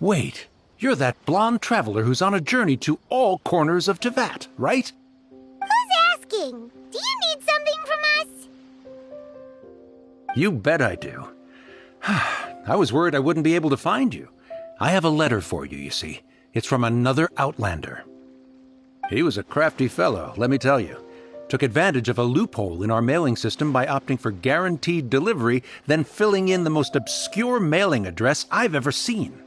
Wait, you're that blonde traveler who's on a journey to all corners of Teyvat, right? Who's asking? Do you need something from us? You bet I do. I was worried I wouldn't be able to find you. I have a letter for you, you see. It's from another Outlander. He was a crafty fellow, let me tell you. Took advantage of a loophole in our mailing system by opting for guaranteed delivery, then filling in the most obscure mailing address I've ever seen.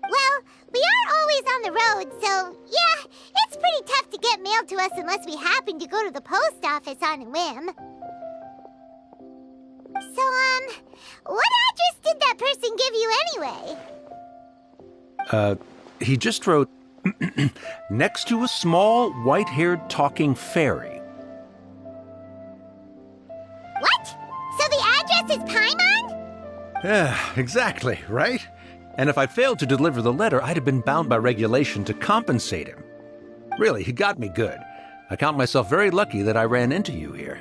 Well, we are always on the road, so yeah, it's pretty tough to get mail to us unless we happen to go to the post office on a whim. So, what address did that person give you anyway? He just wrote, next to a small, white-haired talking fairy. What? So the address is Paimon? Yeah, exactly, right? And if I'd failed to deliver the letter, I'd have been bound by regulation to compensate him. Really, he got me good. I count myself very lucky that I ran into you here.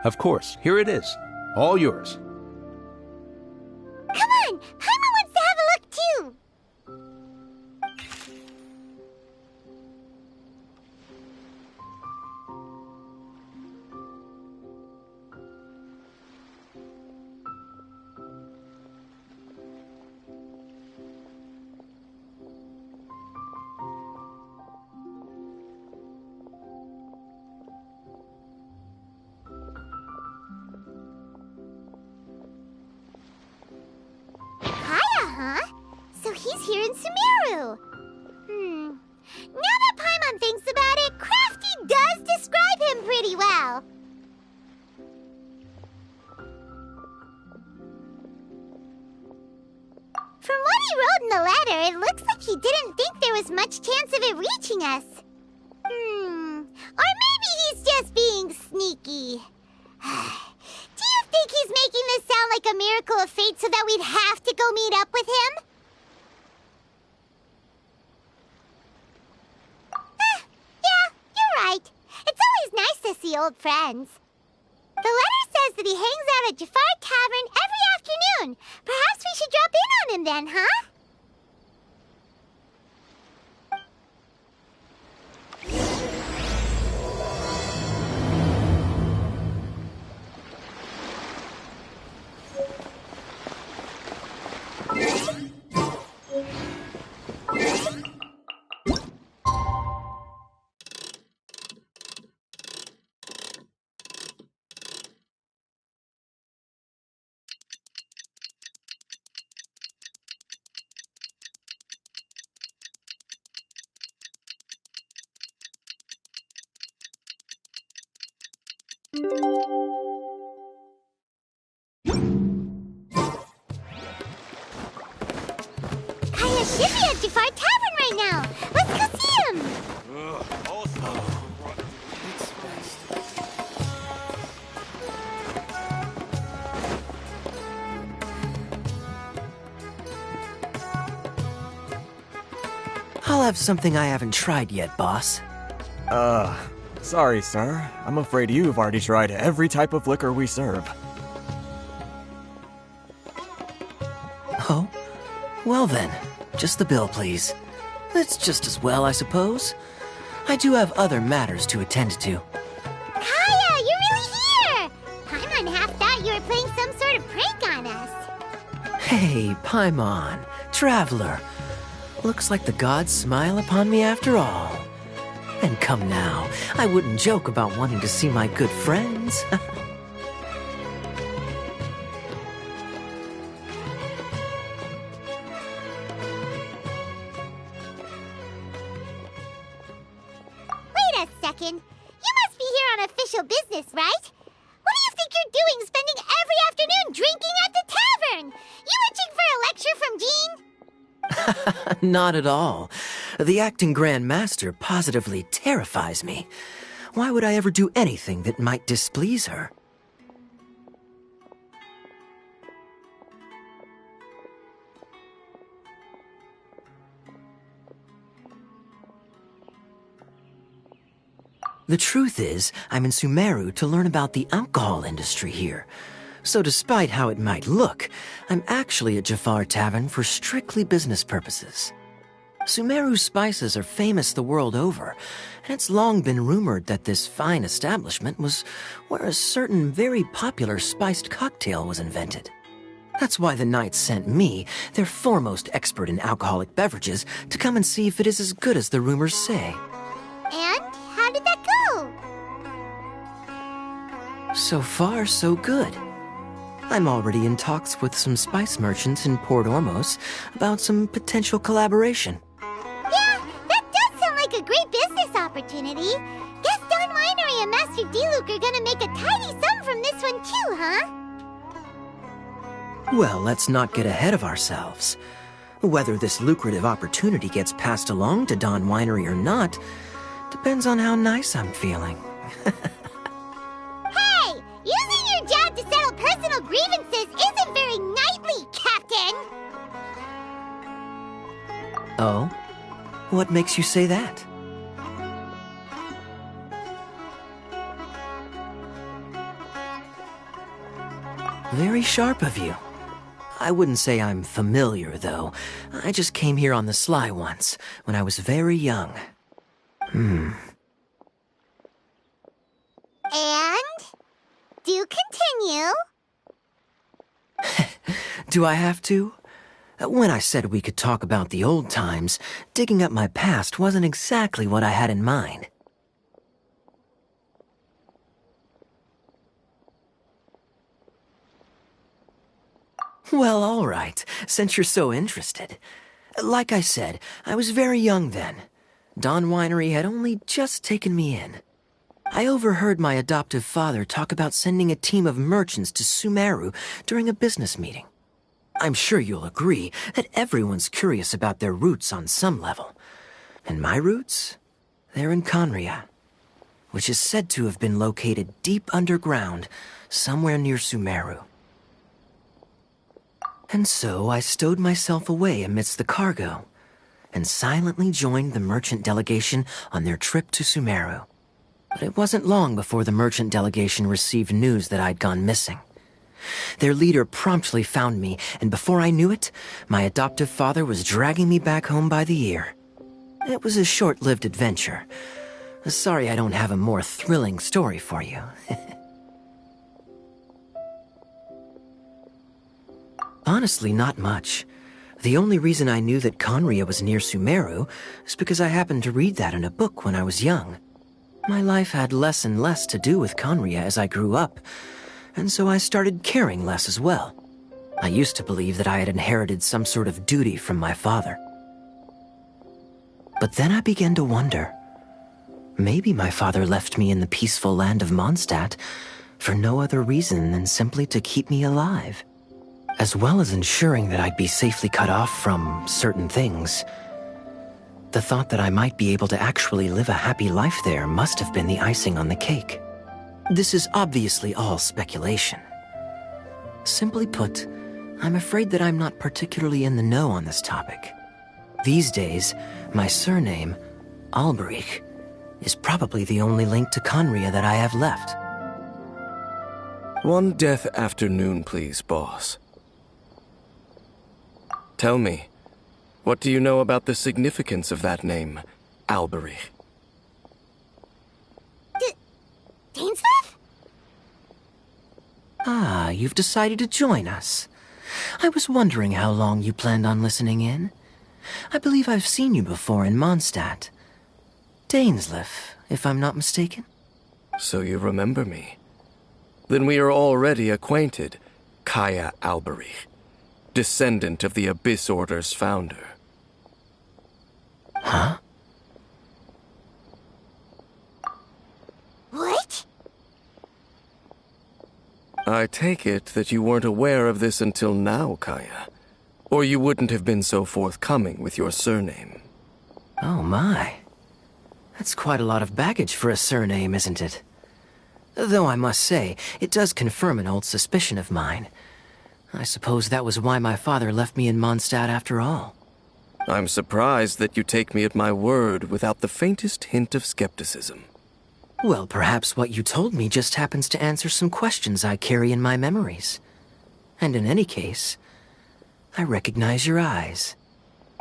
Of course, here it is. All yours. Come on! Paimon wants to have a look too! So he's here in Sumeru. Now that Paimon thinks about it, Crafty does describe him pretty well. From what he wrote in the letter, it looks like he didn't think there was much chance of it reaching us. Or maybe he's just being sneaky. Do you think he's making this sound like a miracle of fate so that we'd have to go meet up with him? Yeah, you're right. It's always nice to see old friends. The letter says that he hangs out at Jafar Tavern every afternoon. Perhaps we should drop in on him then, huh? Kaya should be at Jafar Tavern right now. Let's go see him. I'll have something I haven't tried yet, boss. Sorry, sir. I'm afraid you've already tried every type of liquor we serve. Oh? Well then, just the bill, please. That's just as well, I suppose. I do have other matters to attend to. Kaya, you're really here! Paimon half thought you were playing some sort of prank on us. Hey, Paimon, traveler. Looks like the gods smile upon me after all. And come now, I wouldn't joke about wanting to see my good friends. Wait a second. You must be here on official business, right? What do you think you're doing spending every afternoon drinking at the tavern? You itching for a lecture from Jean? Not at all. The acting Grand Master positively terrifies me. Why would I ever do anything that might displease her? The truth is, I'm in Sumeru to learn about the alcohol industry here. So despite how it might look, I'm actually at Jafar Tavern for strictly business purposes. Sumeru's spices are famous the world over, and it's long been rumored that this fine establishment was where a certain very popular spiced cocktail was invented. That's why the Knights sent me, their foremost expert in alcoholic beverages, to come and see if it is as good as the rumors say. And how did that go? So far, so good. I'm already in talks with some spice merchants in Port Ormos about some potential collaboration. Yeah, that does sound like a great business opportunity. Guess Don Winery and Master D-Luke are gonna make a tidy sum from this one too, huh? Well, let's not get ahead of ourselves. Whether this lucrative opportunity gets passed along to Don Winery or not depends on how nice I'm feeling. Hey! Using your job to settle personal grievances isn't very knightly, Captain! Oh? What makes you say that? Very sharp of you. I wouldn't say I'm familiar, though. I just came here on the sly once, when I was very young. And? Do continue. Do I have to? When I said we could talk about the old times, digging up my past wasn't exactly what I had in mind. Well, all right, since you're so interested. Like I said, I was very young then. Don Winery had only just taken me in. I overheard my adoptive father talk about sending a team of merchants to Sumeru during a business meeting. I'm sure you'll agree that everyone's curious about their roots on some level. And my roots? They're in Conria, which is said to have been located deep underground, somewhere near Sumeru. And so I stowed myself away amidst the cargo, and silently joined the merchant delegation on their trip to Sumeru. But it wasn't long before the merchant delegation received news that I'd gone missing. Their leader promptly found me, and before I knew it, my adoptive father was dragging me back home by the ear. It was a short-lived adventure. Sorry I don't have a more thrilling story for you. Honestly, not much. The only reason I knew that Conria was near Sumeru is because I happened to read that in a book when I was young. My life had less and less to do with Conria as I grew up, and so I started caring less as well. I used to believe that I had inherited some sort of duty from my father. But then I began to wonder. Maybe my father left me in the peaceful land of Mondstadt for no other reason than simply to keep me alive. As well as ensuring that I'd be safely cut off from certain things. The thought that I might be able to actually live a happy life there must have been the icing on the cake. This is obviously all speculation. Simply put, I'm afraid that I'm not particularly in the know on this topic. These days, my surname, Alberich, is probably the only link to Conria that I have left. One death afternoon, please, boss. Tell me, what do you know about the significance of that name, Alberich? Dainsleif? Ah, you've decided to join us. I was wondering how long you planned on listening in. I believe I've seen you before in Mondstadt. Dainsleif, if I'm not mistaken. So you remember me. Then we are already acquainted, Kaya Alberich, descendant of the Abyss Order's founder. Huh? What? I take it that you weren't aware of this until now, Kaya. Or you wouldn't have been so forthcoming with your surname. Oh my. That's quite a lot of baggage for a surname, isn't it? Though I must say, it does confirm an old suspicion of mine. I suppose that was why my father left me in Mondstadt after all. I'm surprised that you take me at my word without the faintest hint of skepticism. Well, perhaps what you told me just happens to answer some questions I carry in my memories. And in any case, I recognize your eyes.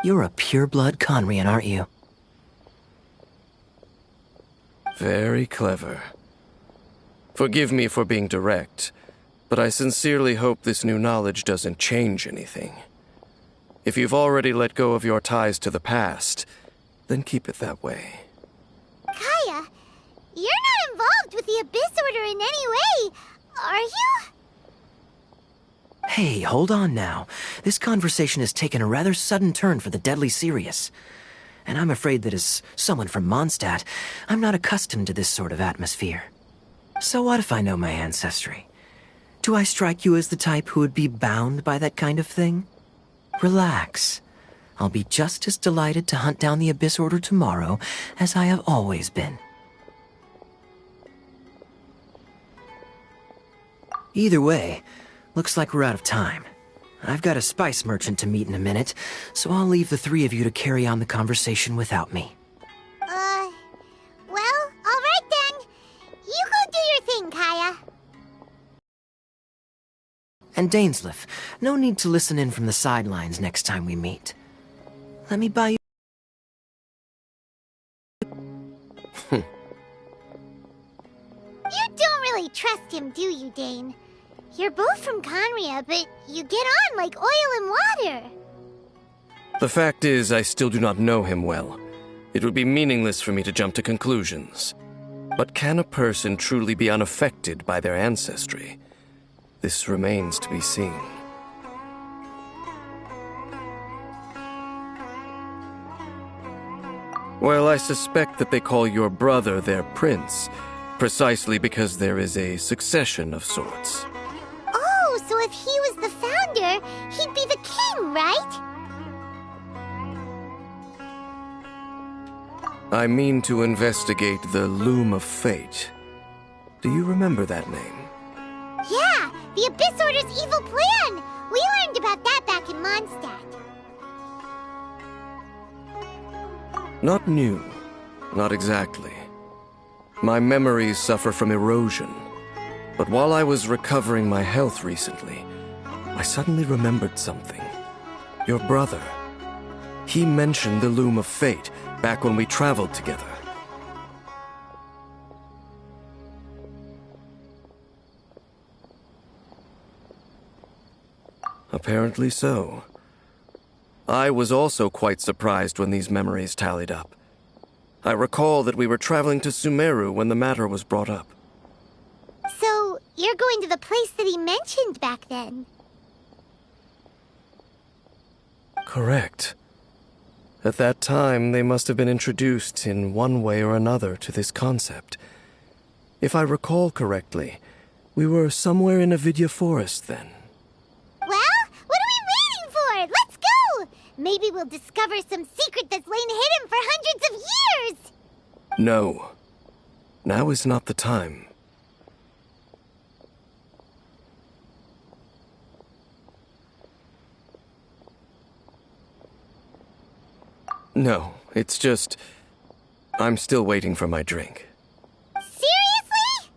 You're a pure-blood Conrian, aren't you? Very clever. Forgive me for being direct, but I sincerely hope this new knowledge doesn't change anything. If you've already let go of your ties to the past, then keep it that way. Kaya, you're not involved with the Abyss Order in any way, are you? Hey, hold on now. This conversation has taken a rather sudden turn for the deadly serious. And I'm afraid that as someone from Mondstadt, I'm not accustomed to this sort of atmosphere. So what if I know my ancestry? Do I strike you as the type who would be bound by that kind of thing? Relax. I'll be just as delighted to hunt down the Abyss Order tomorrow as I have always been. Either way, looks like we're out of time. I've got a spice merchant to meet in a minute, so I'll leave the three of you to carry on the conversation without me. Well, alright then. You go do your thing, Kaya. And Dainsleif, no need to listen in from the sidelines next time we meet. Let me buy you... You don't really trust him, do you, Dane? You're both from Conria, but you get on like oil and water. The fact is, I still do not know him well. It would be meaningless for me to jump to conclusions. But can a person truly be unaffected by their ancestry? This remains to be seen. Well, I suspect that they call your brother their prince, precisely because there is a succession of sorts. Oh, so if he was the founder, he'd be the king, right? I mean to investigate the Loom of Fate. Do you remember that name? Yeah, the Abyss Order's evil plan! We learned about that back in Mondstadt. Not new. Not exactly. My memories suffer from erosion. But while I was recovering my health recently, I suddenly remembered something. Your brother. He mentioned the Loom of Fate back when we traveled together. Apparently so. I was also quite surprised when these memories tallied up. I recall that we were traveling to Sumeru when the matter was brought up. So, you're going to the place that he mentioned back then? Correct. At that time, they must have been introduced in one way or another to this concept. If I recall correctly, we were somewhere in Avidya Forest then. Well, what are we waiting for? Let's go! Maybe we'll discover some secret that's lain hidden for hundreds of years! No. Now is not the time. No, it's just... I'm still waiting for my drink. Seriously?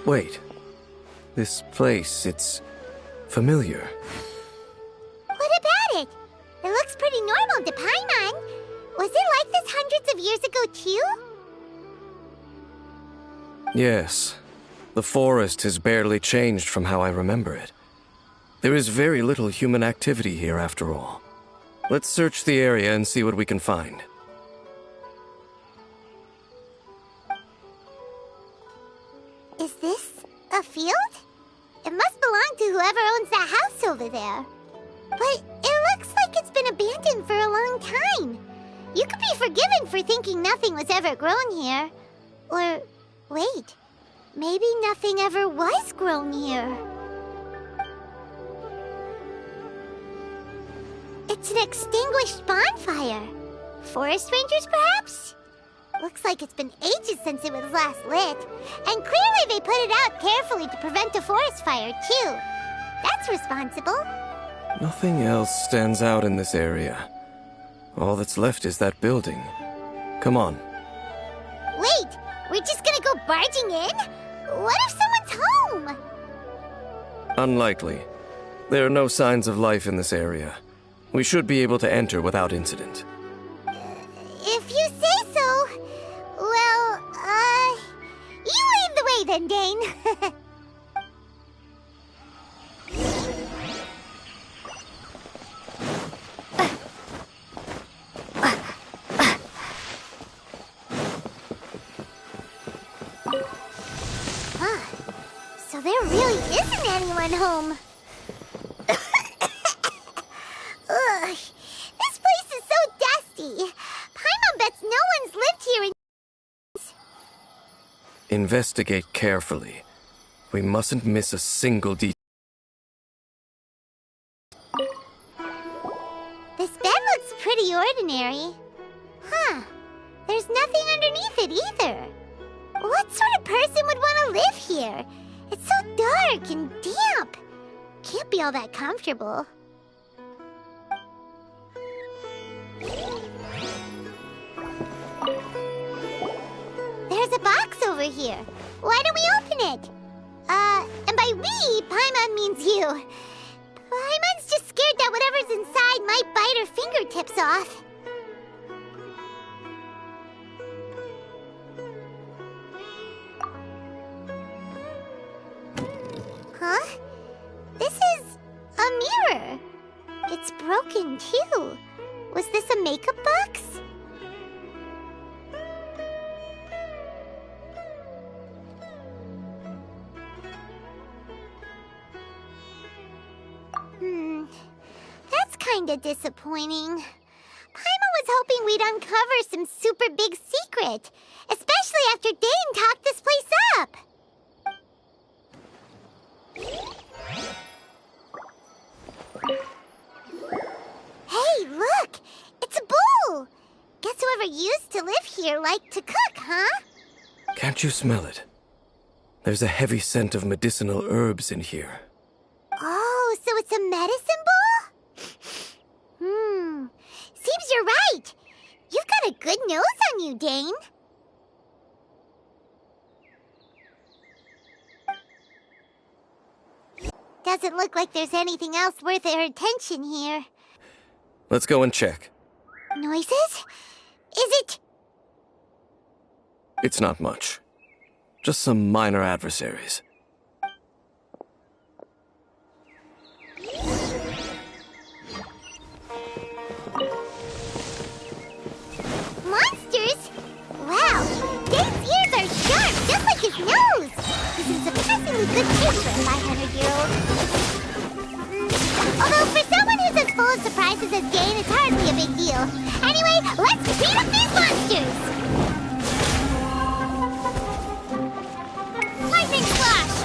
Wait. This place, it's familiar. What about it? It looks pretty normal to Paimon. Was it like this hundreds of years ago, too? Yes. The forest has barely changed from how I remember it. There is very little human activity here after all. Let's search the area and see what we can find. Is this a field? It must belong to whoever owns that house over there. But it looks like it's been abandoned for a long time. You could be forgiven for thinking nothing was ever grown here. Or, wait, maybe nothing ever was grown here. It's an extinguished bonfire. Forest rangers, perhaps? Looks like it's been ages since it was last lit. And clearly they put it out carefully to prevent a forest fire, too. That's responsible. Nothing else stands out in this area. All that's left is that building. Come on. Wait, we're just gonna go barging in? What if someone's home? Unlikely. There are no signs of life in this area. We should be able to enter without incident. If you say so. Well, you lead the way then, Dane. So there really isn't anyone home. Ugh, this place is so dusty. Paimon bets no one's lived here in... Investigate carefully. We mustn't miss a single detail. This bed looks pretty ordinary. Huh. There's nothing underneath it either. What sort of person would want to live here? It's so dark and damp. Can't be all that comfortable. There's a box over here. Why don't we open it? And by we, Paimon means you. Paimon's just scared that whatever's inside might bite her fingertips off. Huh? This is a mirror. It's broken, too. Was this a makeup box? That's kinda disappointing. Paimon was hoping we'd uncover some super big secret, especially after Dane talked this place up. Hey, look! It's a bowl! Guess whoever used to live here liked to cook, huh? Can't you smell it? There's a heavy scent of medicinal herbs in here. Oh, so it's a medicine bowl? Seems you're right. You've got a good nose on you, Dane. Doesn't look like there's anything else worth our attention here. Let's go and check. Noises? Is it... It's not much. Just some minor adversaries. Monsters? Wow, Dane's ears are sharp, just like his nose. This is surprisingly good taste for a 500-year-old. Although for someone who's as full of surprises as Dane, it's hardly a big deal. Anyway, let's beat up these monsters! Lightning Flash!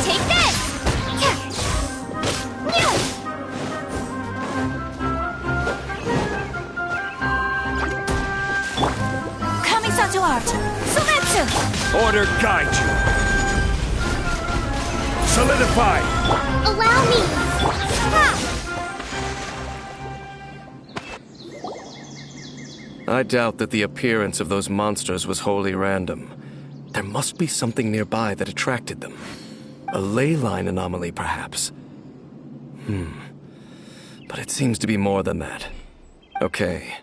Take this! Kamisato art! Sumetsu! Order guide you. Solidify. Allow me! I doubt that the appearance of those monsters was wholly random. There must be something nearby that attracted them. A ley line anomaly, perhaps. But it seems to be more than that. Okay.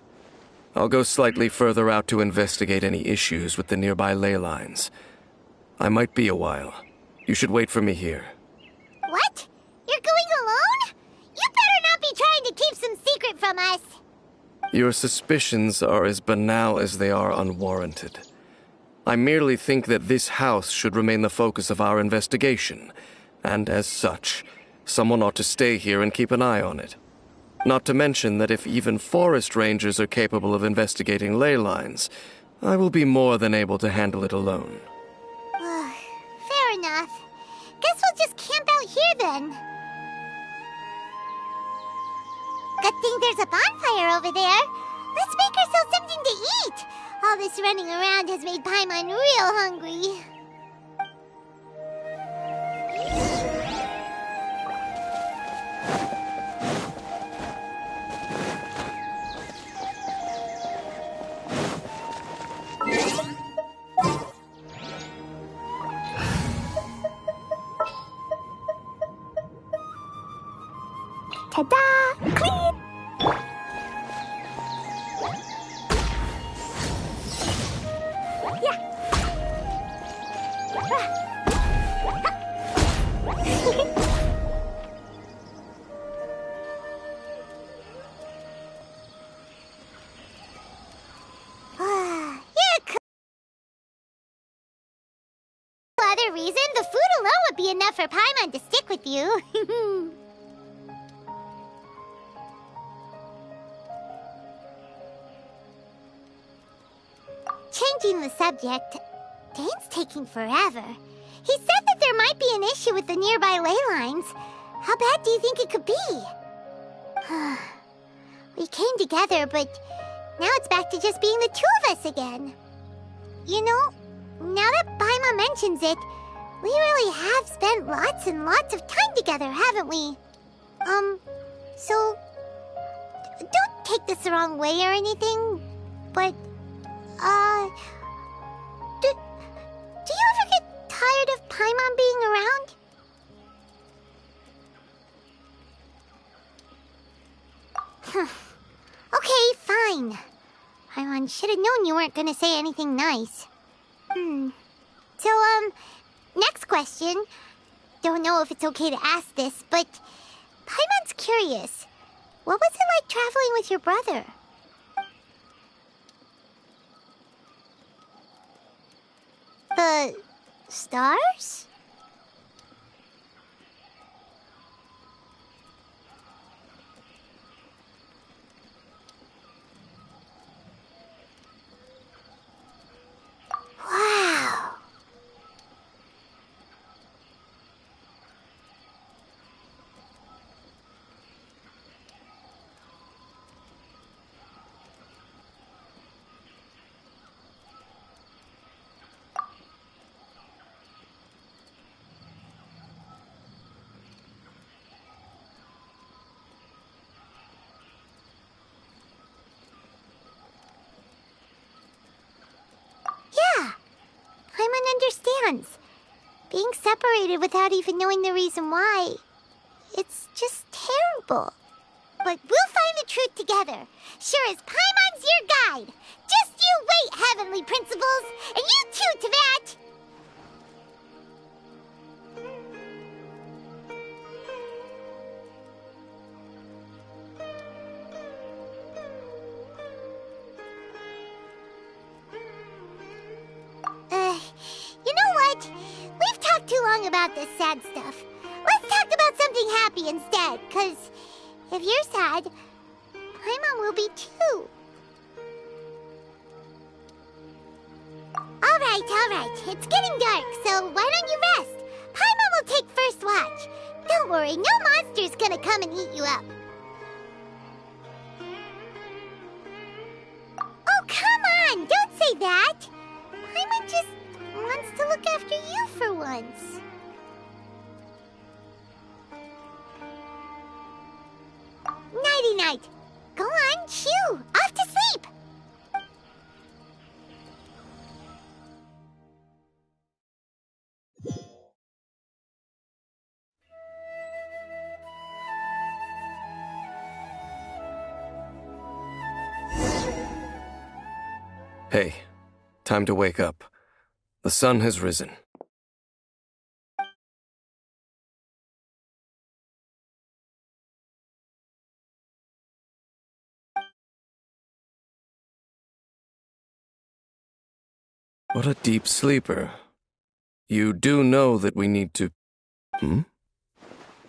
I'll go slightly further out to investigate any issues with the nearby ley lines. I might be a while. You should wait for me here. What? You're going alone? You better not be trying to keep some secret from us. Your suspicions are as banal as they are unwarranted. I merely think that this house should remain the focus of our investigation, and as such, someone ought to stay here and keep an eye on it. Not to mention that if even forest rangers are capable of investigating ley lines, I will be more than able to handle it alone. Fair enough. Guess we'll just camp out here then. Good thing there's a bonfire over there. Let's make ourselves something to eat. All this running around has made Paimon real hungry. Ta-da! Clean! Other reason, the food alone would be enough for Paimon to stick with you. Changing the subject, Dane's taking forever. He said that there might be an issue with the nearby ley lines. How bad do you think it could be? We came together, but now it's back to just being the two of us again. You know, now that Paimon mentions it, we really have spent lots and lots of time together, haven't we? So, don't take this the wrong way or anything, but, do you ever get tired of Paimon being around? Okay, fine. Paimon should have known you weren't gonna say anything nice. So, next question. Don't know if it's okay to ask this, but Paimon's curious. What was it like traveling with your brother? The stars? Wow. Yeah, Paimon understands. Being separated without even knowing the reason why, it's just terrible. But we'll find the truth together. Sure as Paimon's your guide. Just you wait, Heavenly Principles, and you too, Teyvat! You know what? We've talked too long about this sad stuff. Let's talk about something happy instead, because if you're sad, Paimon will be too. Alright. It's getting dark, so why don't you rest? Paimon will take first watch. Don't worry, no monster's gonna come and eat you up. Oh, come on! Don't say that! Paimon just wants to look after you for once. Nighty-night. Go on, shoo! Off to sleep! Hey, time to wake up. The sun has risen. What a deep sleeper. You do know that we need to...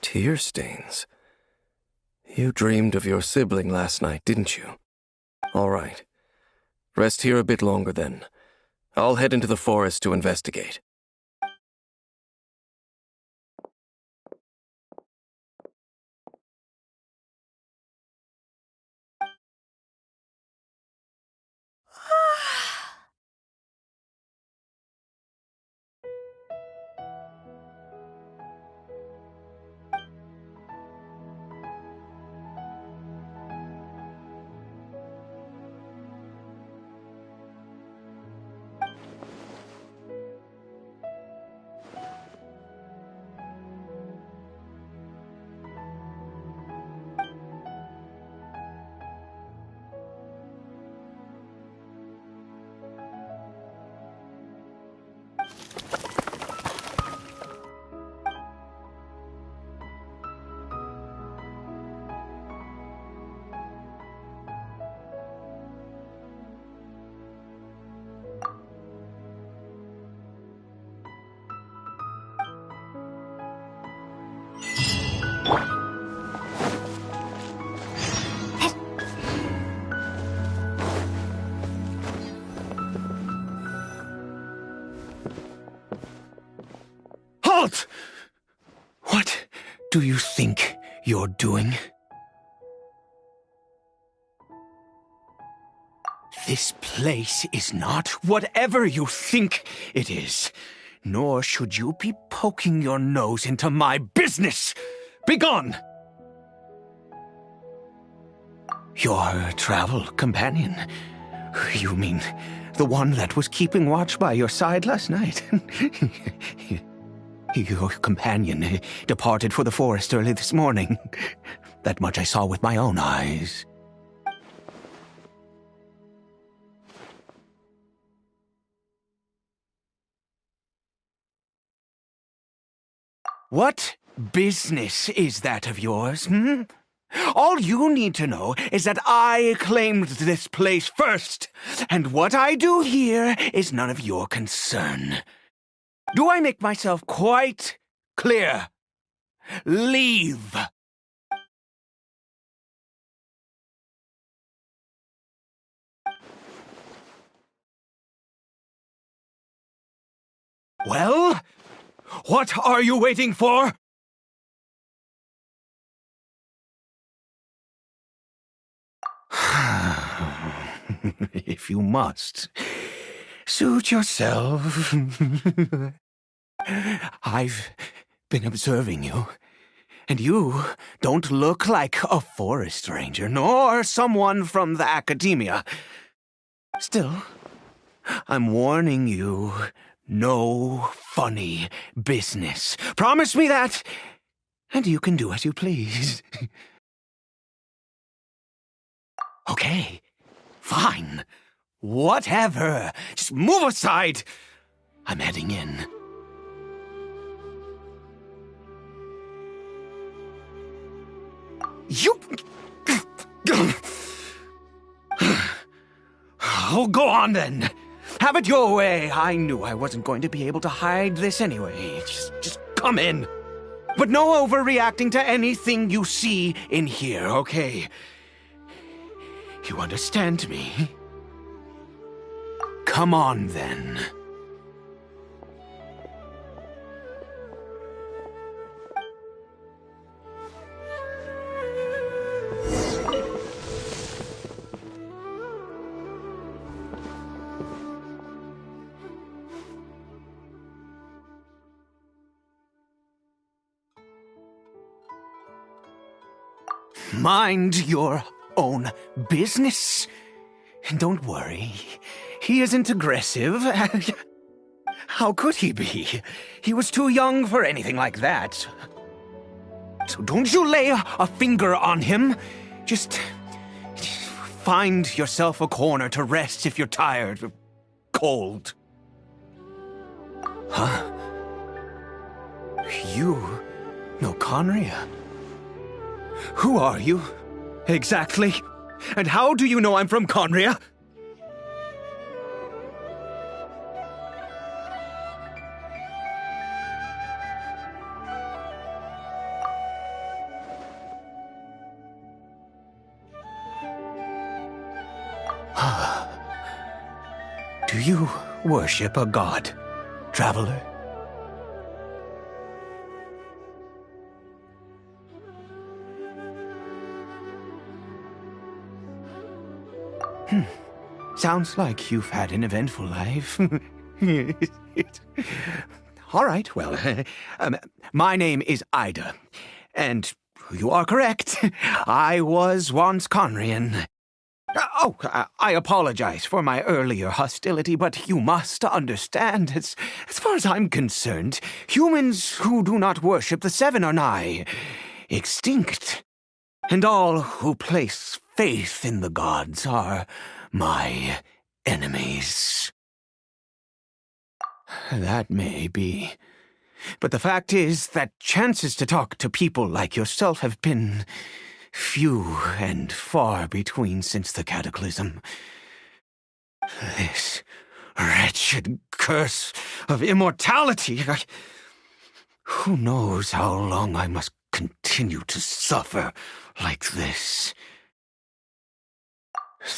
Tear stains. You dreamed of your sibling last night, didn't you? All right. Rest here a bit longer then. I'll head into the forest to investigate. Halt! What do you think you're doing? This place is not whatever you think it is, nor should you be poking your nose into my business. Begone! Your travel companion? You mean the one that was keeping watch by your side last night? Your companion departed for the forest early this morning. That much I saw with my own eyes. What business is that of yours, All you need to know is that I claimed this place first, and what I do here is none of your concern. Do I make myself quite clear? Leave! Well, what are you waiting for? If you must, suit yourself. I've been observing you, and you don't look like a forest ranger, nor someone from the academia. Still, I'm warning you, no funny business. Promise me that, and you can do as you please. Okay, fine. Whatever. Just move aside. I'm heading in. You... Oh, go on then. Have it your way. I knew I wasn't going to be able to hide this anyway. Just come in. But no overreacting to anything you see in here, okay? You understand me? Come on, then. Mind your own business. And don't worry, he isn't aggressive. How could he be? He was too young for anything like that. So don't you lay a finger on him. Just Find yourself a corner to rest if you're tired or cold. Huh? You know Conria? Who are you? Exactly? And how do you know I'm from Conria? Do you worship a god, traveler? Sounds like you've had an eventful life. All right, well, my name is Ida, and you are correct. I was once Conrian. I apologize for my earlier hostility, but you must understand, as far as I'm concerned, humans who do not worship the Seven are nigh extinct. And all who place faith in the gods are my enemies. That may be. But the fact is that chances to talk to people like yourself have been few and far between since the cataclysm. This wretched curse of immortality. Who knows how long I must continue to suffer like this?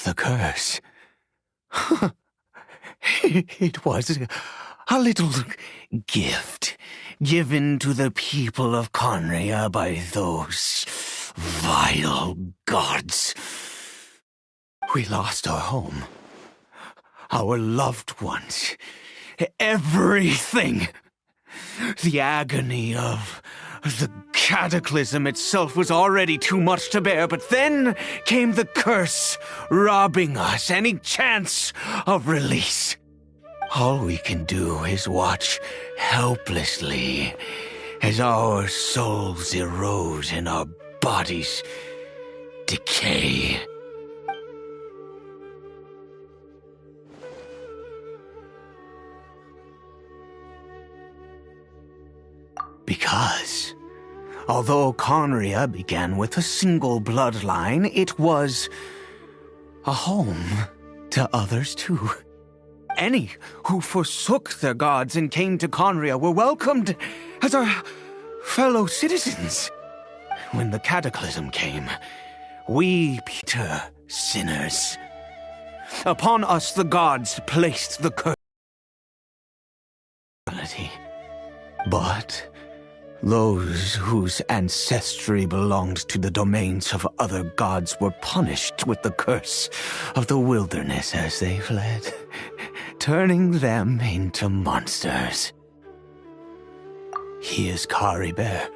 The curse. It was a little gift given to the people of Conria by those vile gods. We lost our home, our loved ones, everything. The agony of the cataclysm itself was already too much to bear, but then came the curse, robbing us any chance of release. All we can do is watch helplessly as our souls erode and our bodies decay. Because, although Conria began with a single bloodline, it was a home to others too. Any who forsook their gods and came to Conria were welcomed as our fellow citizens. When the cataclysm came, we, Peter, sinners. Upon us the gods placed the curse. But those whose ancestry belonged to the domains of other gods were punished with the curse of the wilderness as they fled, turning them into monsters. He is Caribert,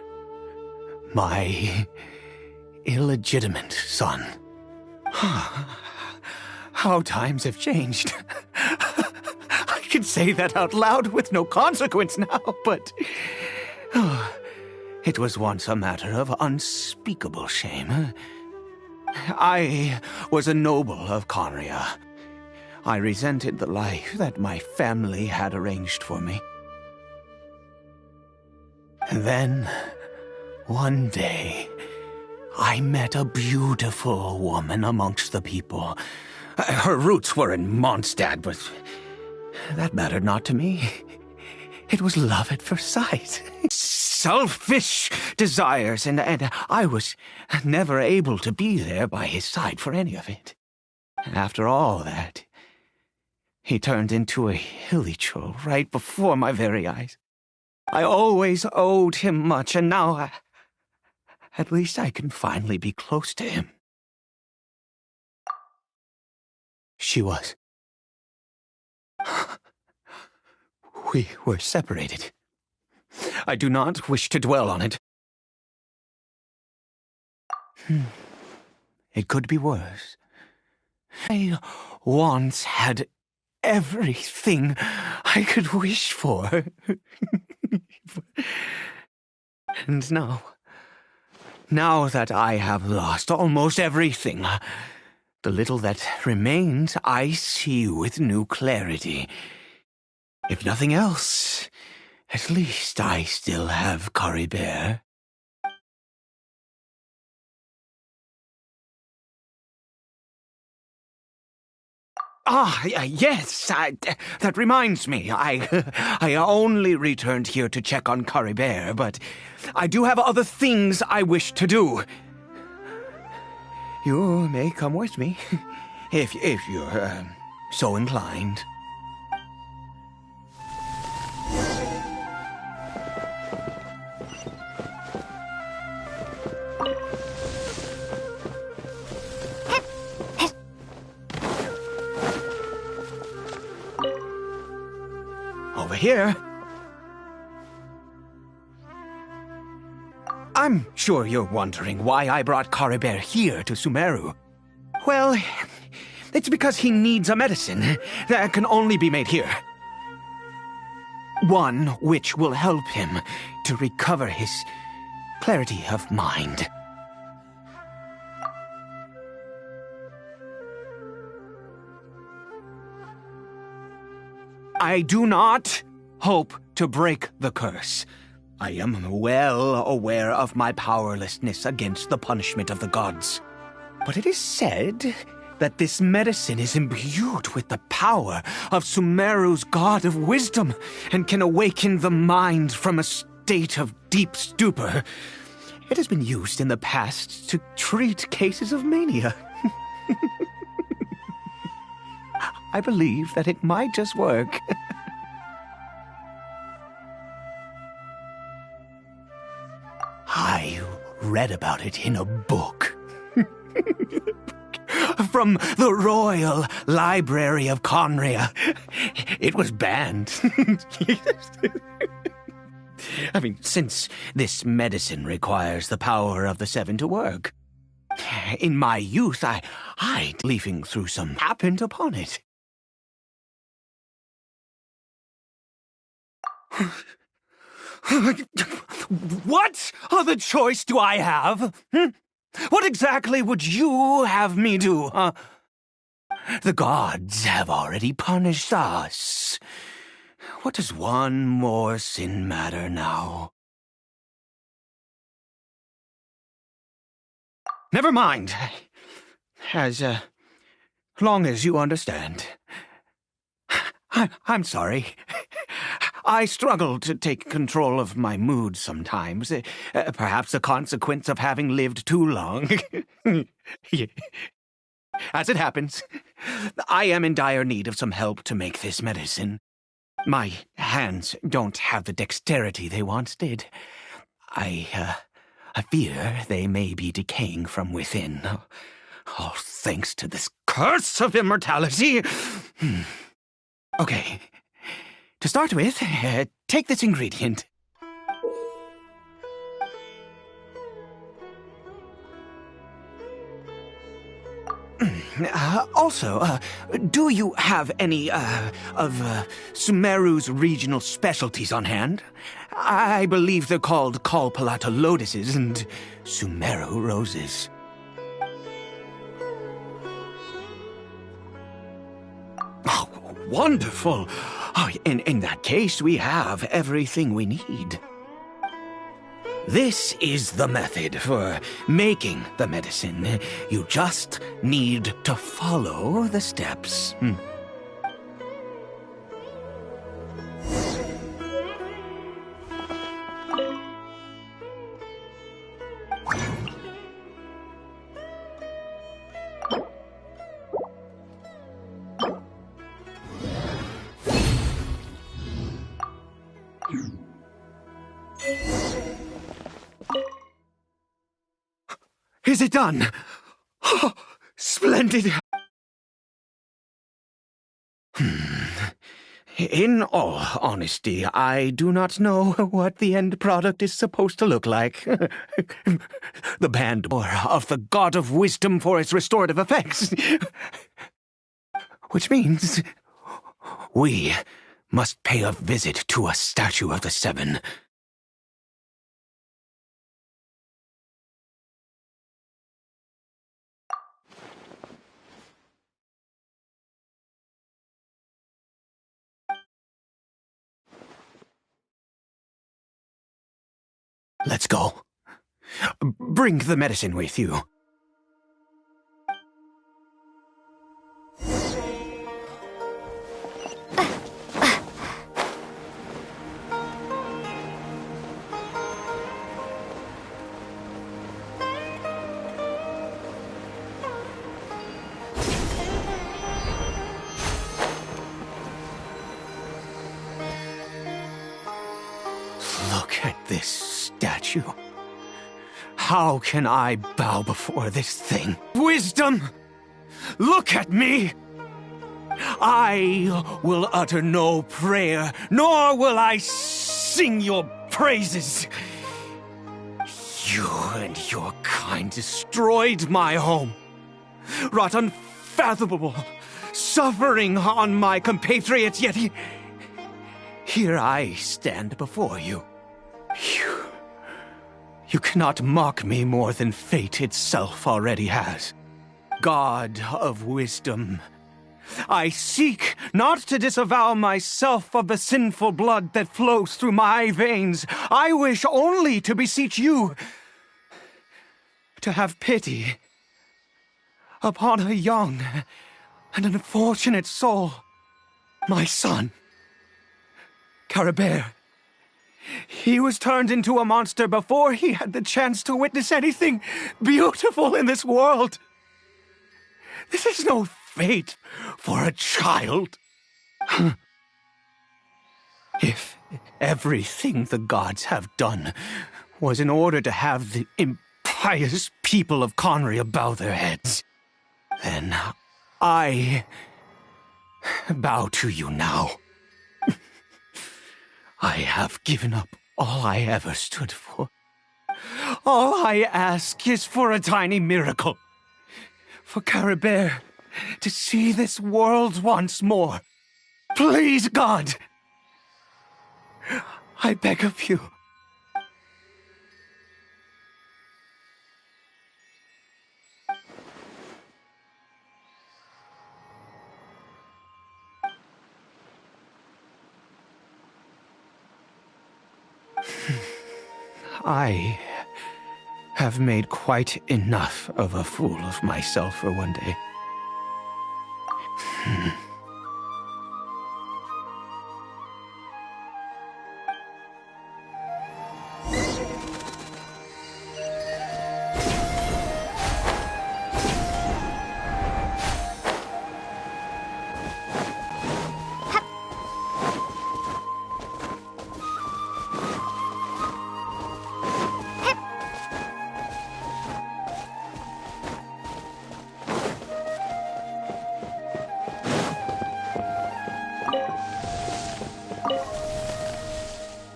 my illegitimate son. How times have changed. I can say that out loud with no consequence now, but it was once a matter of unspeakable shame. I was a noble of Conria. I resented the life that my family had arranged for me. And then, one day, I met a beautiful woman amongst the people. Her roots were in Mondstadt, but that mattered not to me. It was love at first sight. Selfish desires, and I was never able to be there by his side for any of it. After all that, he turned into a hilly troll right before my very eyes. I always owed him much, and now at least I can finally be close to him. She was. We were separated. I do not wish to dwell on it. It could be worse. I once had everything I could wish for. And now that I have lost almost everything, The little that remains, I see with new clarity. If nothing else, at least I still have Caribert. Yes, that reminds me. I only returned here to check on Caribert, but I do have other things I wish to do. You may come with me, if you're so inclined. Over here. I'm sure you're wondering why I brought Caribert here to Sumeru. Well, it's because he needs a medicine that can only be made here. One which will help him to recover his clarity of mind. I do not hope to break the curse. I am well aware of my powerlessness against the punishment of the gods. But it is said that this medicine is imbued with the power of Sumeru's god of wisdom and can awaken the mind from a state of deep stupor. It has been used in the past to treat cases of mania. I believe that it might just work. I read about it in a book. From the Royal Library of Conria. It was banned. I mean, since this medicine requires the power of the seven to work. In my youth, I leafing through some happened upon it. What other choice do I have? What exactly would you have me do, huh? The gods have already punished us. What does one more sin matter now? Never mind. As long as you understand. I'm sorry. I struggle to take control of my mood sometimes. Perhaps a consequence of having lived too long. As it happens, I am in dire need of some help to make this medicine. My hands don't have the dexterity they once did. I fear they may be decaying from within. Oh, thanks to this curse of immortality. Okay. To start with, take this ingredient. Also, do you have any, of Sumeru's regional specialties on hand? I believe they're called Kalpalata lotuses and Sumeru roses. Oh, wonderful! Oh, in that case, we have everything we need. This is the method for making the medicine. You just need to follow the steps. Is it done? Oh, splendid! In all honesty, I do not know what the end product is supposed to look like. The band of the God of Wisdom for its restorative effects. Which means we must pay a visit to a statue of the Seven. Let's go. Bring the medicine with you. Look at this statue. How can I bow before this thing? Wisdom! Look at me! I will utter no prayer, nor will I sing your praises. You and your kind destroyed my home, wrought unfathomable suffering on my compatriots, yet here I stand before you. You cannot mock me more than fate itself already has. God of wisdom, I seek not to disavow myself of the sinful blood that flows through my veins. I wish only to beseech you to have pity upon a young and unfortunate soul, my son, Caribert. He was turned into a monster before he had the chance to witness anything beautiful in this world. This is no fate for a child. If everything the gods have done was in order to have the impious people of Conria bow their heads, then I bow to you now. I have given up all I ever stood for. All I ask is for a tiny miracle. For Caribert to see this world once more. Please, God! I beg of you. I have made quite enough of a fool of myself for one day.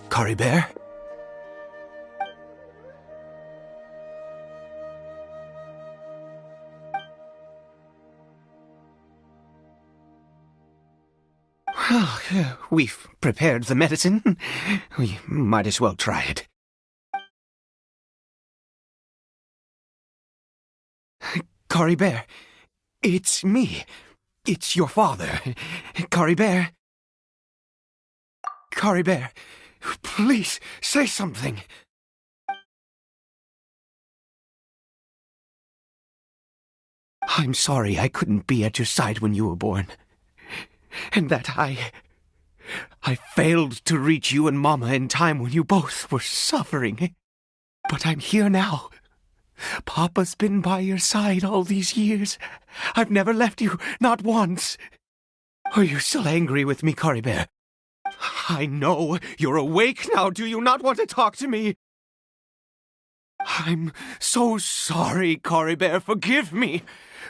Caribert? Well, we've prepared the medicine. We might as well try it. Caribert, it's me. It's your father. Caribert. Caribert, please, say something. I'm sorry I couldn't be at your side when you were born. And that I failed to reach you and Mama in time when you both were suffering. But I'm here now. Papa's been by your side all these years. I've never left you, not once. Are you still angry with me, Caribert? I know you're awake now. Do you not want to talk to me? I'm so sorry, Caribert. Forgive me.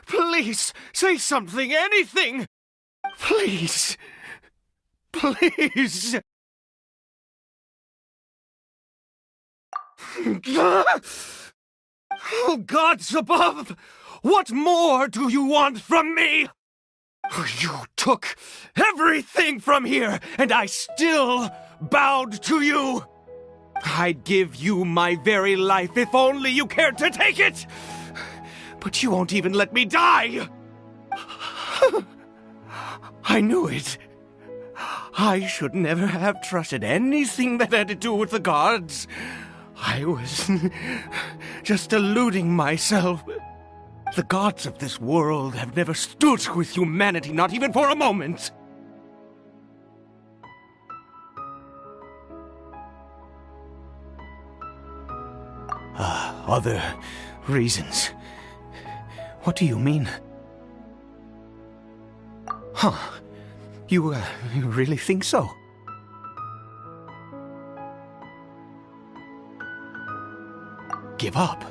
Please, say something, anything. Please. Please. Oh, gods above! What more do you want from me? You took everything from here, and I still bowed to you. I'd give you my very life if only you cared to take it. But you won't even let me die. I knew it. I should never have trusted anything that had to do with the gods. I was just deluding myself. The gods of this world have never stood with humanity, not even for a moment. Other reasons. What do you mean? Huh. You really think so? Give up?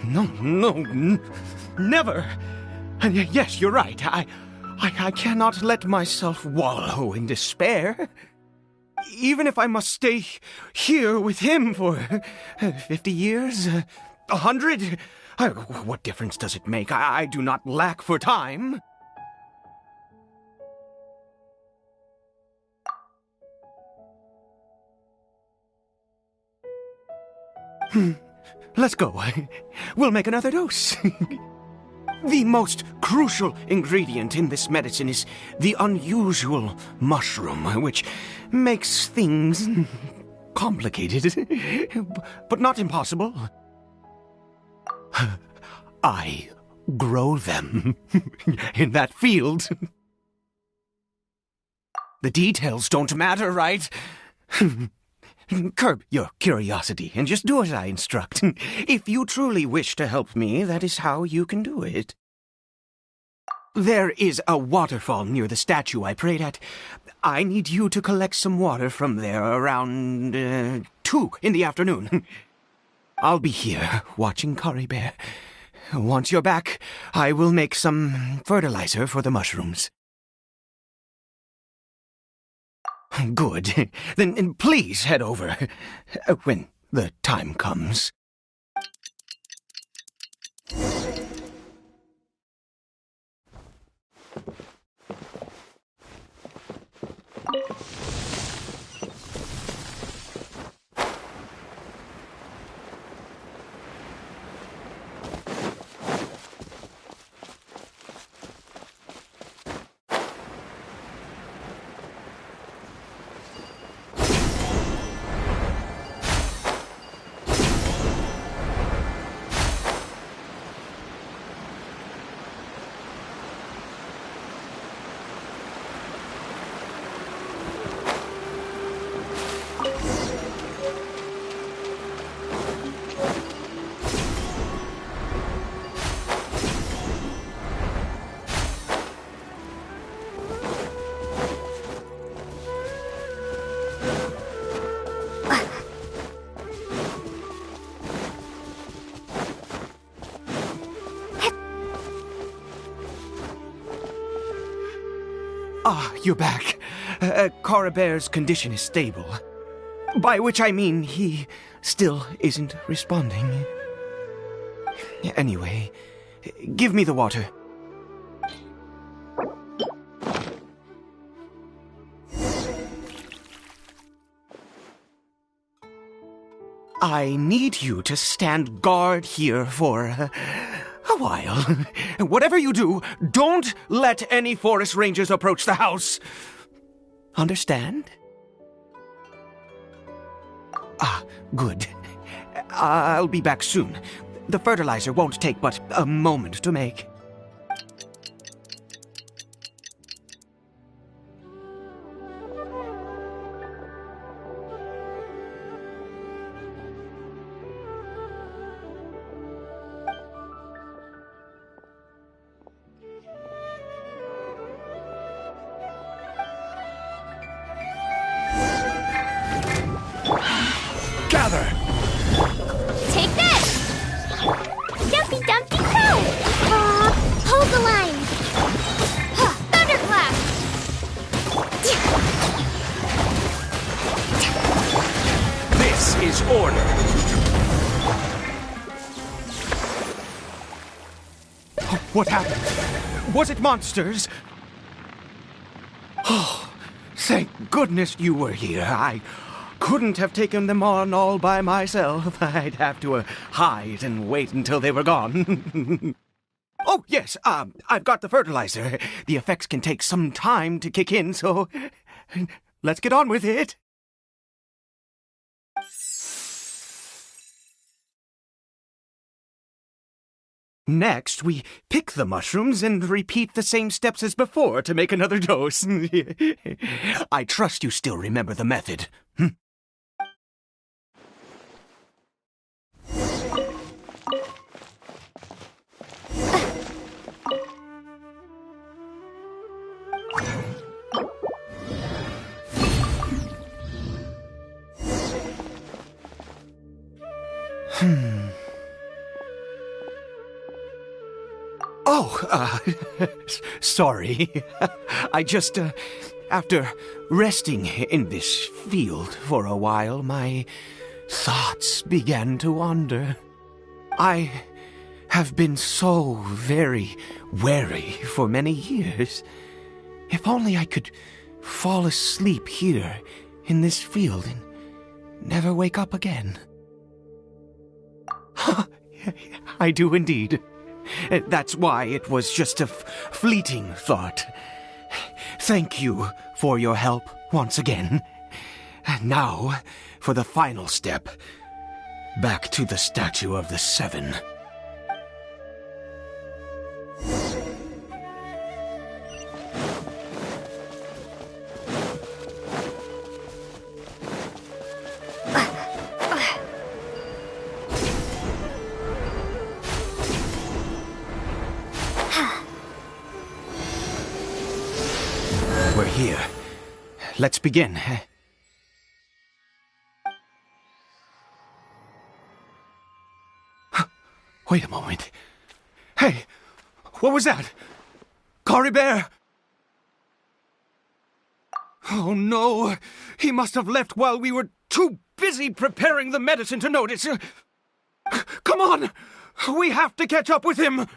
No, never. And yes, you're right. I cannot let myself wallow in despair. Even if I must stay here with him for 50 years, 100, what difference does it make? I do not lack for time. Let's go. We'll make another dose. The most crucial ingredient in this medicine is the unusual mushroom, which makes things complicated, but not impossible. I grow them in that field. The details don't matter, right? Curb your curiosity and just do as I instruct. If you truly wish to help me, that is how you can do it. There is a waterfall near the statue I prayed at. I need you to collect some water from there around 2 in the afternoon. I'll be here watching Caribert. Once you're back, I will make some fertilizer for the mushrooms. Good. Then please head over when the time comes. You're back. Caribert's condition is stable. By which I mean he still isn't responding. Anyway, give me the water. I need you to stand guard here for a while. Whatever you do, don't let any forest rangers approach the house. Understand? Good. I'll be back soon. The fertilizer won't take but a moment to make. Take this! Dumpy Dumpty Crow! Hold the line! Thunderclap! This is order. What happened? Was it monsters? Oh, thank goodness you were here. I couldn't have taken them on all by myself. I'd have to hide and wait until they were gone. Oh, yes, I've got the fertilizer. The effects can take some time to kick in, so let's get on with it. Next, we pick the mushrooms and repeat the same steps as before to make another dose. I trust you still remember the method. Oh, sorry. I just, after resting in this field for a while, my thoughts began to wander. I have been so very wary for many years. If only I could fall asleep here in this field and never wake up again. I do indeed. That's why it was just a fleeting thought. Thank you for your help once again. And now, for the final step. Back to the Statue of the Seven. We're here. Let's begin. Wait a moment. Hey, what was that? Caribert! Oh no, he must have left while we were too busy preparing the medicine to notice. Come on, we have to catch up with him.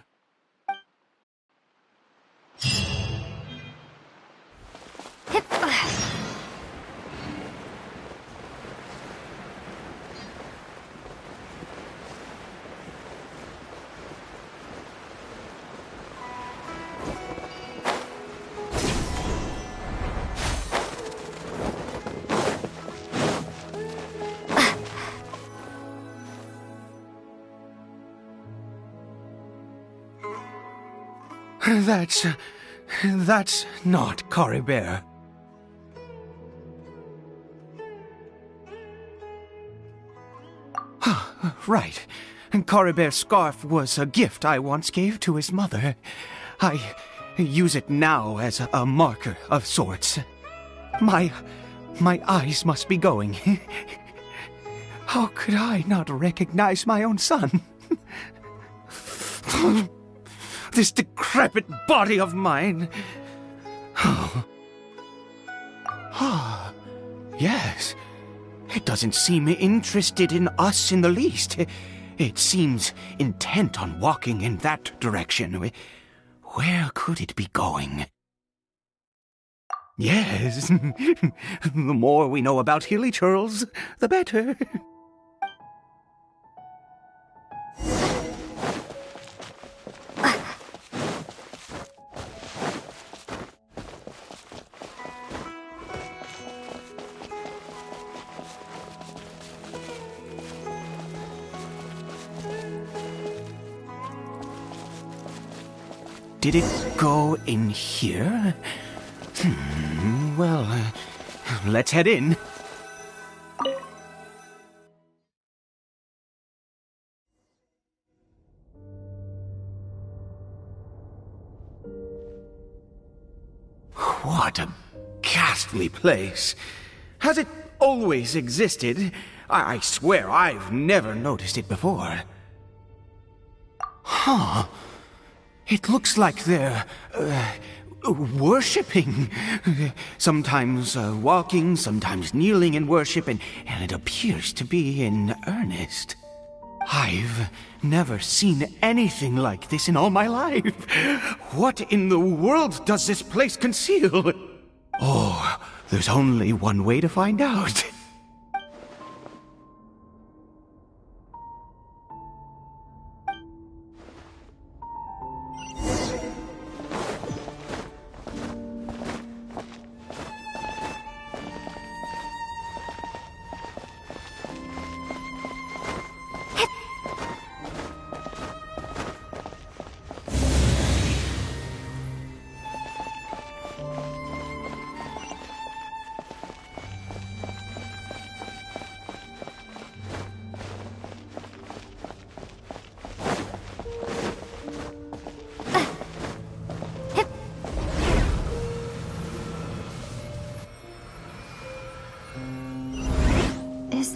That's not Caribert. Right. Caribert's scarf was a gift I once gave to his mother. I use it now as a marker of sorts. My eyes must be going. How could I not recognize my own son? This decrepit body of mine. Yes. It doesn't seem interested in us in the least. It seems intent on walking in that direction. Where could it be going? Yes. The more we know about Hilly Churls, the better. Did it go in here? Well, let's head in. What a ghastly place. Has it always existed? I swear I've never noticed it before. Huh. It looks like they're, worshipping. Sometimes walking, sometimes kneeling in worship, and it appears to be in earnest. I've never seen anything like this in all my life. What in the world does this place conceal? Oh, there's only one way to find out.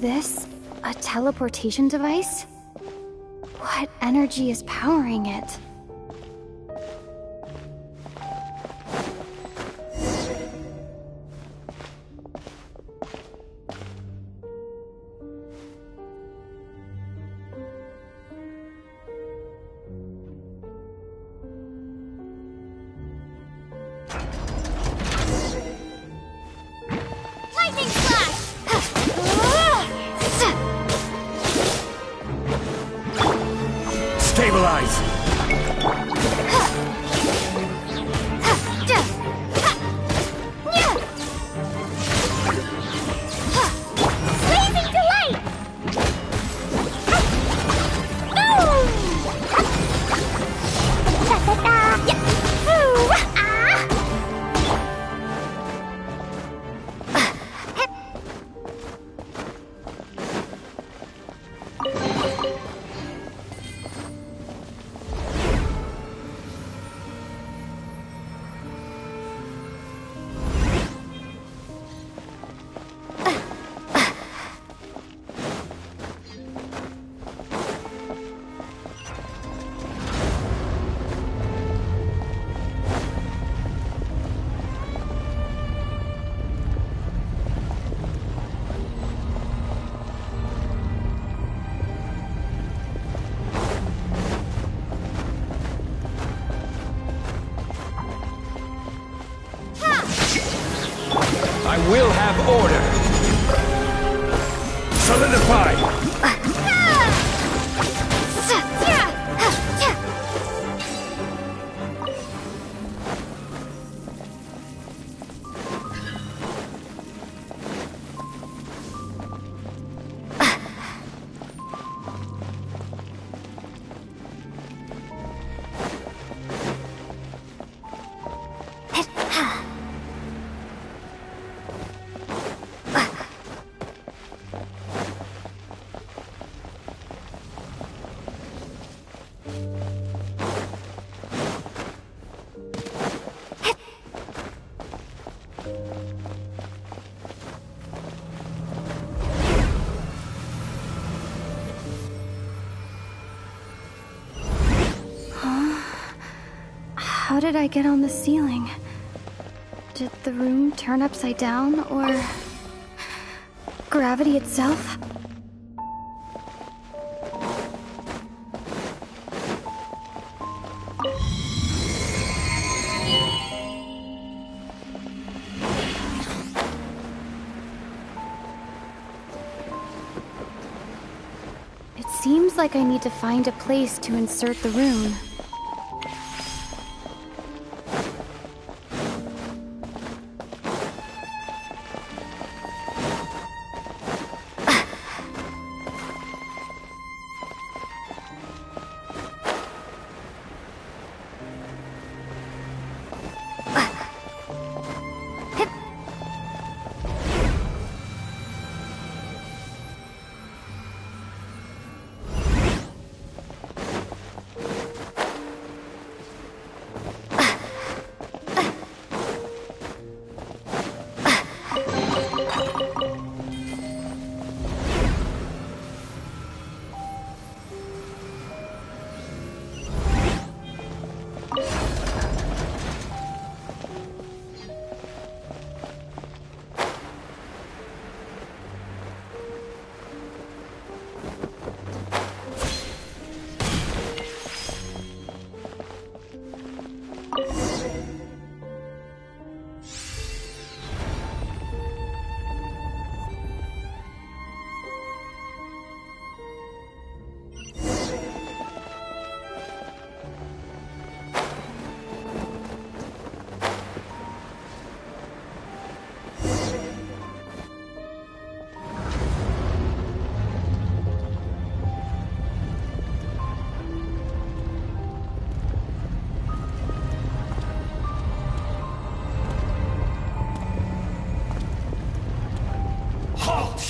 this a teleportation device? What energy is powering it? I will have order. Solidify. How did I get on the ceiling? Did the room turn upside down, or gravity itself? It seems like I need to find a place to insert the rune.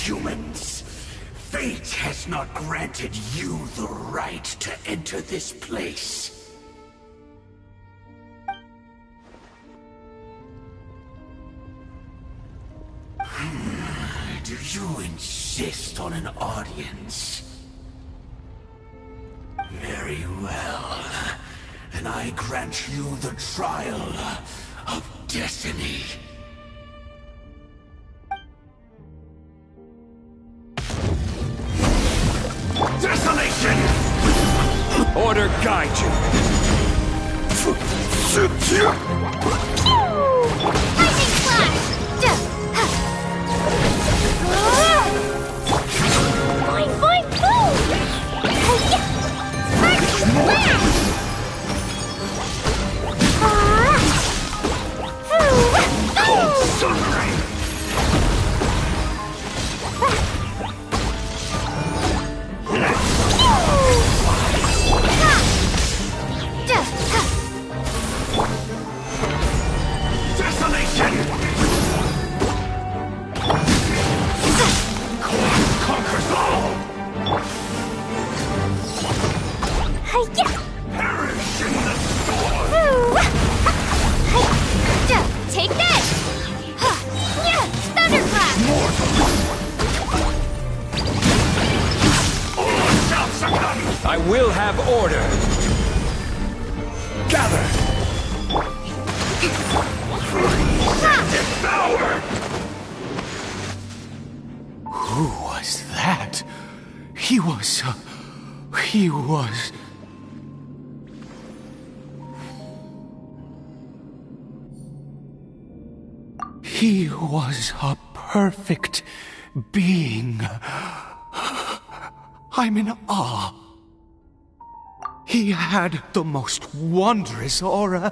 Humans, fate has not granted you the right to enter this place. Do you insist? insist on an audience. Very well. And I grant you the trial of destiny. Desolation! Order guide you. Lightning flash! Boing, boing, boom! Sparking blast! Cold sunray! Desolation! Conquers all! Perish in the storm! Take this! Thunderclap! All shall succumb! I will have order. Gather! Freeze and devour! Who was that? He was... He was a perfect being. I'm in awe. He had the most wondrous aura,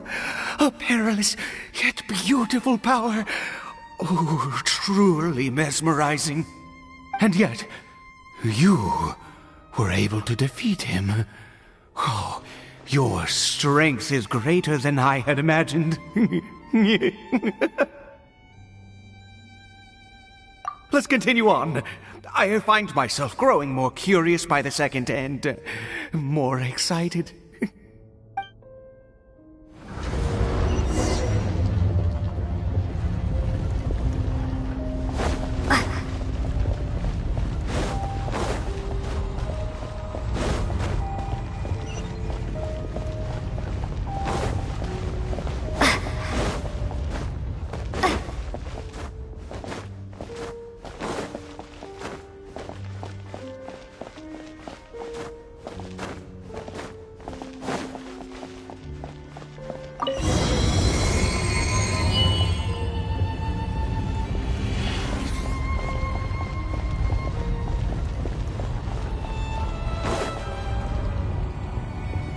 a perilous yet beautiful power. Oh, truly mesmerizing. And yet, you were able to defeat him. Oh, your strength is greater than I had imagined. Let's continue on. I find myself growing more curious by the second and more excited.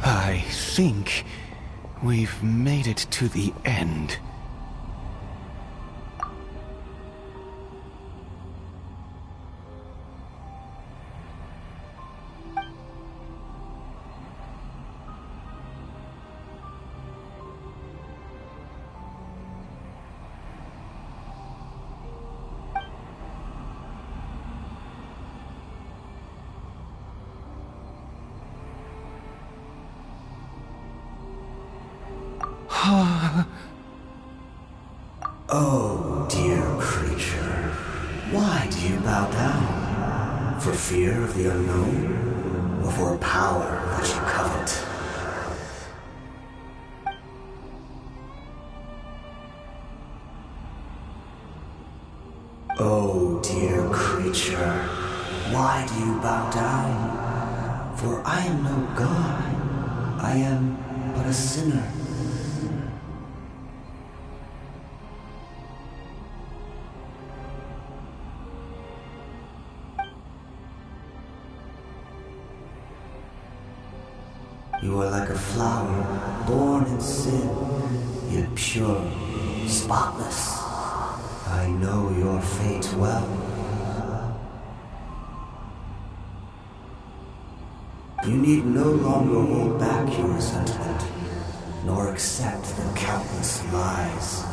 I think we've made it to the end. Oh, dear creature, why do you bow down? For fear of the unknown? Or for a power that you covet? Oh, dear creature, why do you bow down? For I am no god, I am but a sinner. You are like a flower, born in sin, yet pure, spotless. I know your fate well. You need no longer hold back your resentment, nor accept the countless lies.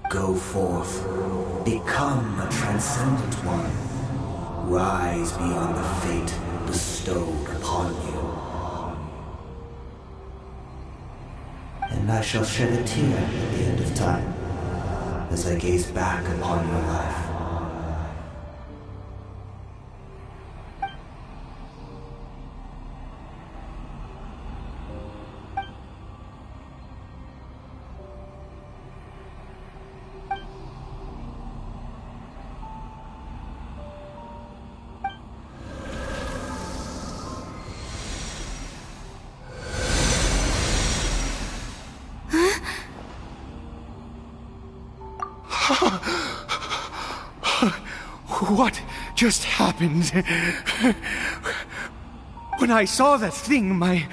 Go forth, become a transcendent one. Rise beyond the fate bestowed upon you. And I shall shed a tear at the end of time, as I gaze back upon your life. What just happened? When I saw that thing, my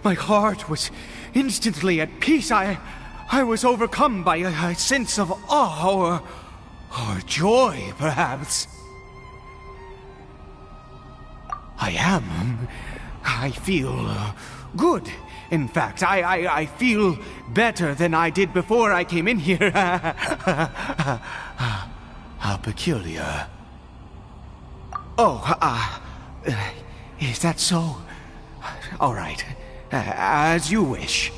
heart was instantly at peace. I was overcome by a sense of awe or joy, perhaps. I feel good. In fact, I feel better than I did before I came in here. How peculiar. Oh, is that so? All right. As you wish.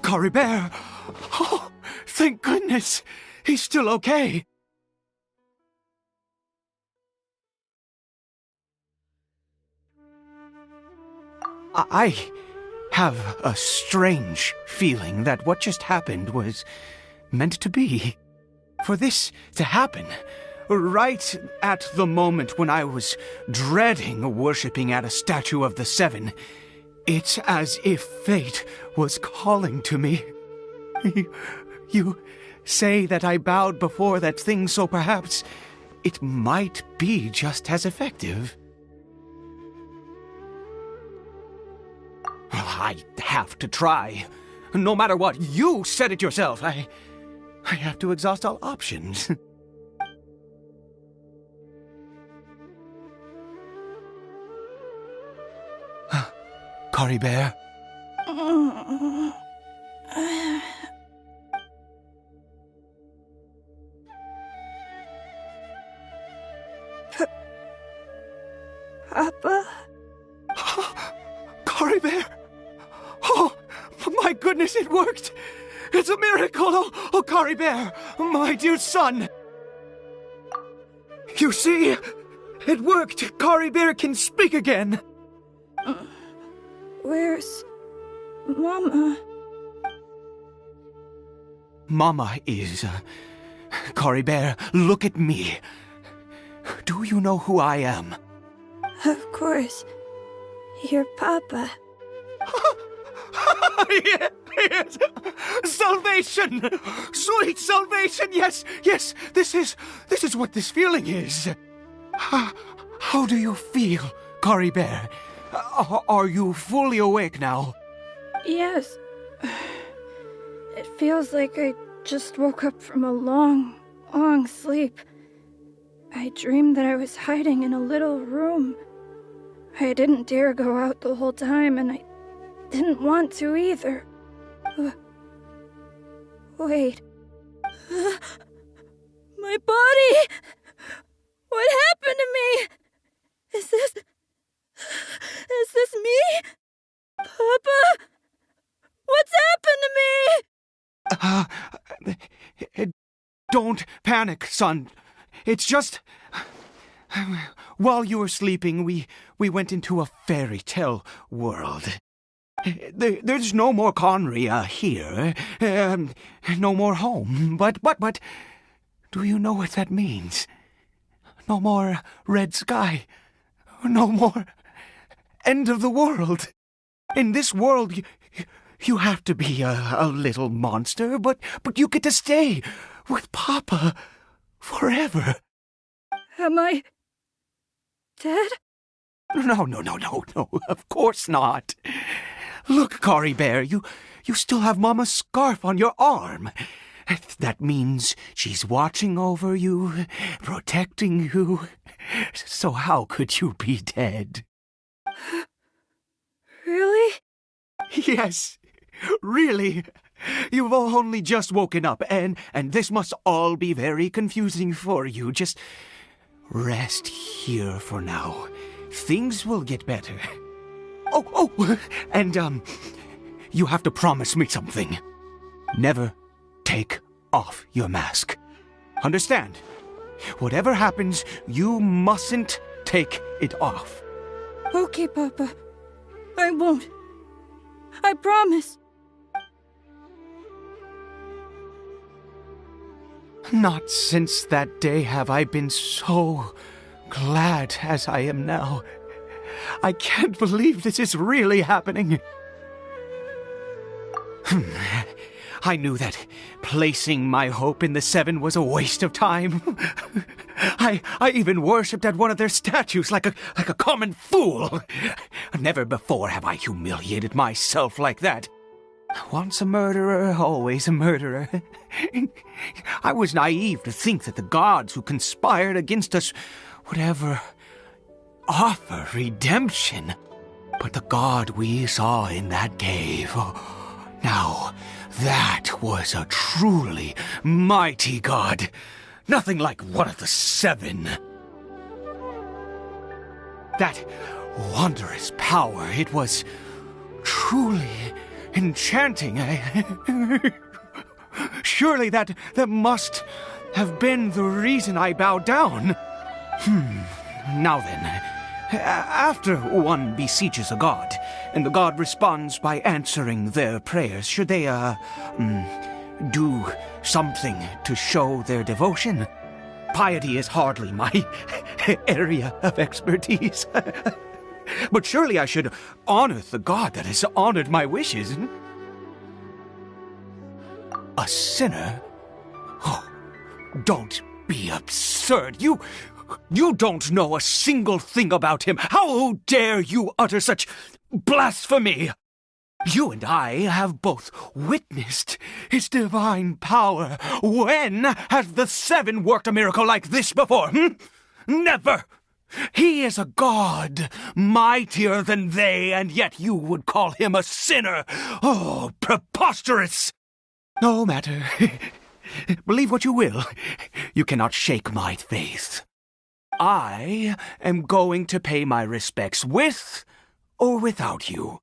Caribert! Oh, thank goodness! He's still okay! I have a strange feeling that what just happened was meant to be. For this to happen, right at the moment when I was dreading worshipping at a statue of the Seven, it's as if fate was calling to me. You say that I bowed before that thing, so perhaps it might be just as effective. I have to try. No matter what, you said it yourself. I have to exhaust all options. Caribert? Papa? Caribert! Oh, my goodness, it worked! It's a miracle! Oh, Caribert, my dear son! You see, it worked! Caribert can speak again! Where's Mama? Mama is... Caribert, look at me. Do you know who I am? Of course. Your Papa. Yes! Salvation! Sweet salvation! Yes! This is what this feeling is. How do you feel, Caribert? Are you fully awake now? Yes. It feels like I just woke up from a long, long sleep. I dreamed that I was hiding in a little room. I didn't dare go out the whole time, and I didn't want to either. Wait. My body! What happened to me? Is this me? Papa? What's happened to me? Don't panic, son. It's just... While you were sleeping, we went into a fairy tale world. There's no more Conry here. No more home. But, do you know what that means? No more red sky. No more end of the world. In this world, you have to be a little monster, but you get to stay with Papa forever. Am I dead? No, of course not. Look, Caribert, you still have Mama's scarf on your arm. That means she's watching over you, protecting you. So how could you be dead? Really? Yes, really. You've only just woken up, and this must all be very confusing for you. Just rest here for now. Things will get better. Oh, and, you have to promise me something. Never take off your mask. Understand? Whatever happens, you mustn't take it off. Okay, Papa. I won't. I promise. Not since that day have I been so glad as I am now. I can't believe this is really happening. I knew that placing my hope in the Seven was a waste of time. I even worshipped at one of their statues like a common fool. Never before have I humiliated myself like that. Once a murderer, always a murderer. I was naive to think that the gods who conspired against us would ever offer redemption. But the god we saw in that cave, now that was a truly mighty god. Nothing like one of the Seven. That wondrous power, it was truly enchanting. Surely that must have been the reason I bowed down. Now then, after one besieges a god, and the god responds by answering their prayers, should they, do something to show their devotion? Piety is hardly my area of expertise. But surely I should honor the god that has honored my wishes. A sinner? Oh, don't be absurd. You don't know a single thing about him. How dare you utter such blasphemy? You and I have both witnessed his divine power. When has the Seven worked a miracle like this before? Never! He is a god, mightier than they, and yet you would call him a sinner. Oh, preposterous! No matter. Believe what you will. You cannot shake my faith. I am going to pay my respects with or without you.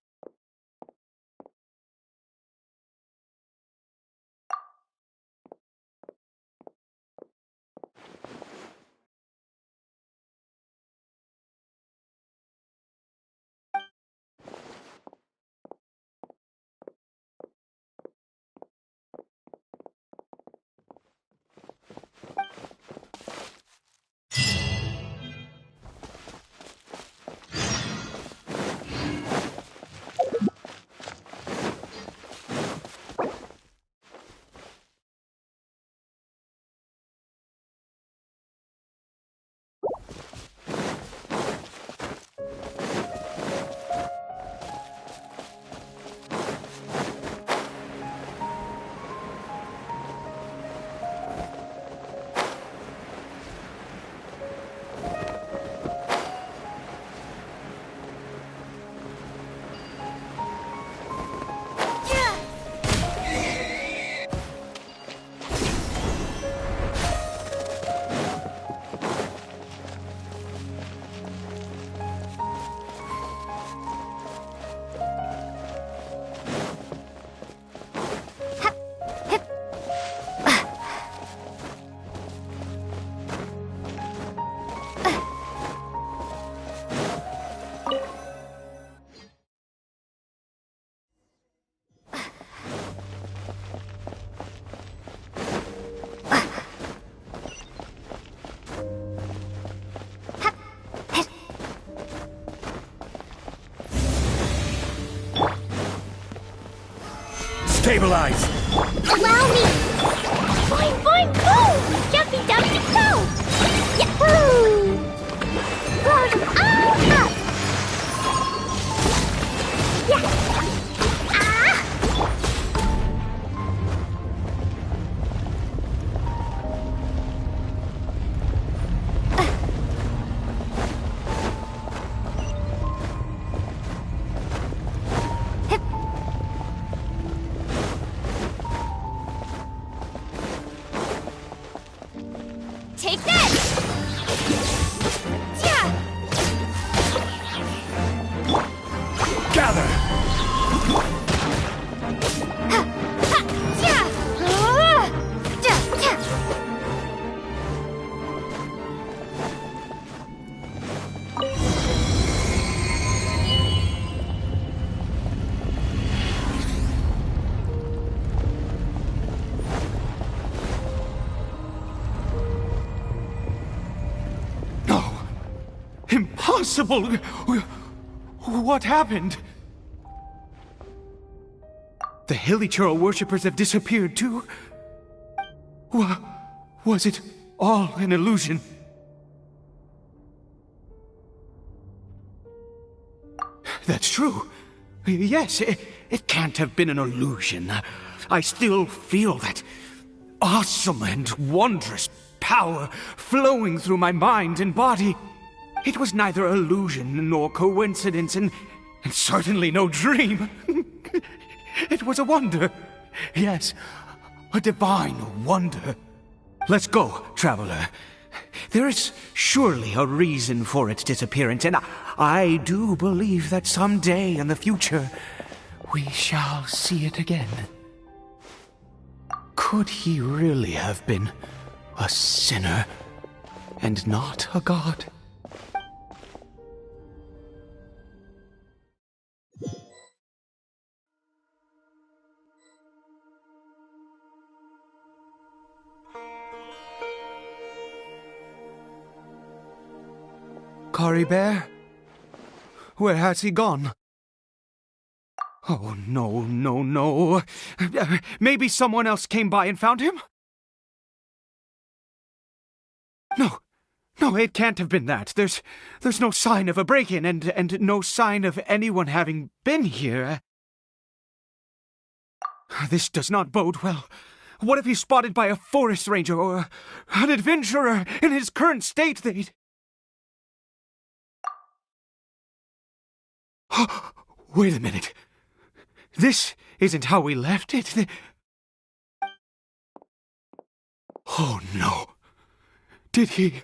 Stabilize! Allow me! Boing, boing, boom! Jumpy, dumpty, go! Yahoo! Blow them all up! Yeah! Ah! Take this! impossible! What happened? The Hilly-churl worshippers have disappeared too? Was it all an illusion? That's true. Yes, it can't have been an illusion. I still feel that awesome and wondrous power flowing through my mind and body. It was neither illusion nor coincidence, and certainly no dream. It was a wonder. Yes, a divine wonder. Let's go, traveler. There is surely a reason for its disappearance, and I do believe that someday in the future we shall see it again. Could he really have been a sinner and not a god? Caribert? Where has he gone? Oh, no. Maybe someone else came by and found him? No, it can't have been that. There's no sign of a break-in and no sign of anyone having been here. This does not bode well. What if he's spotted by a forest ranger or an adventurer in his current state? Wait a minute. This isn't how we left it. Oh no. Did he...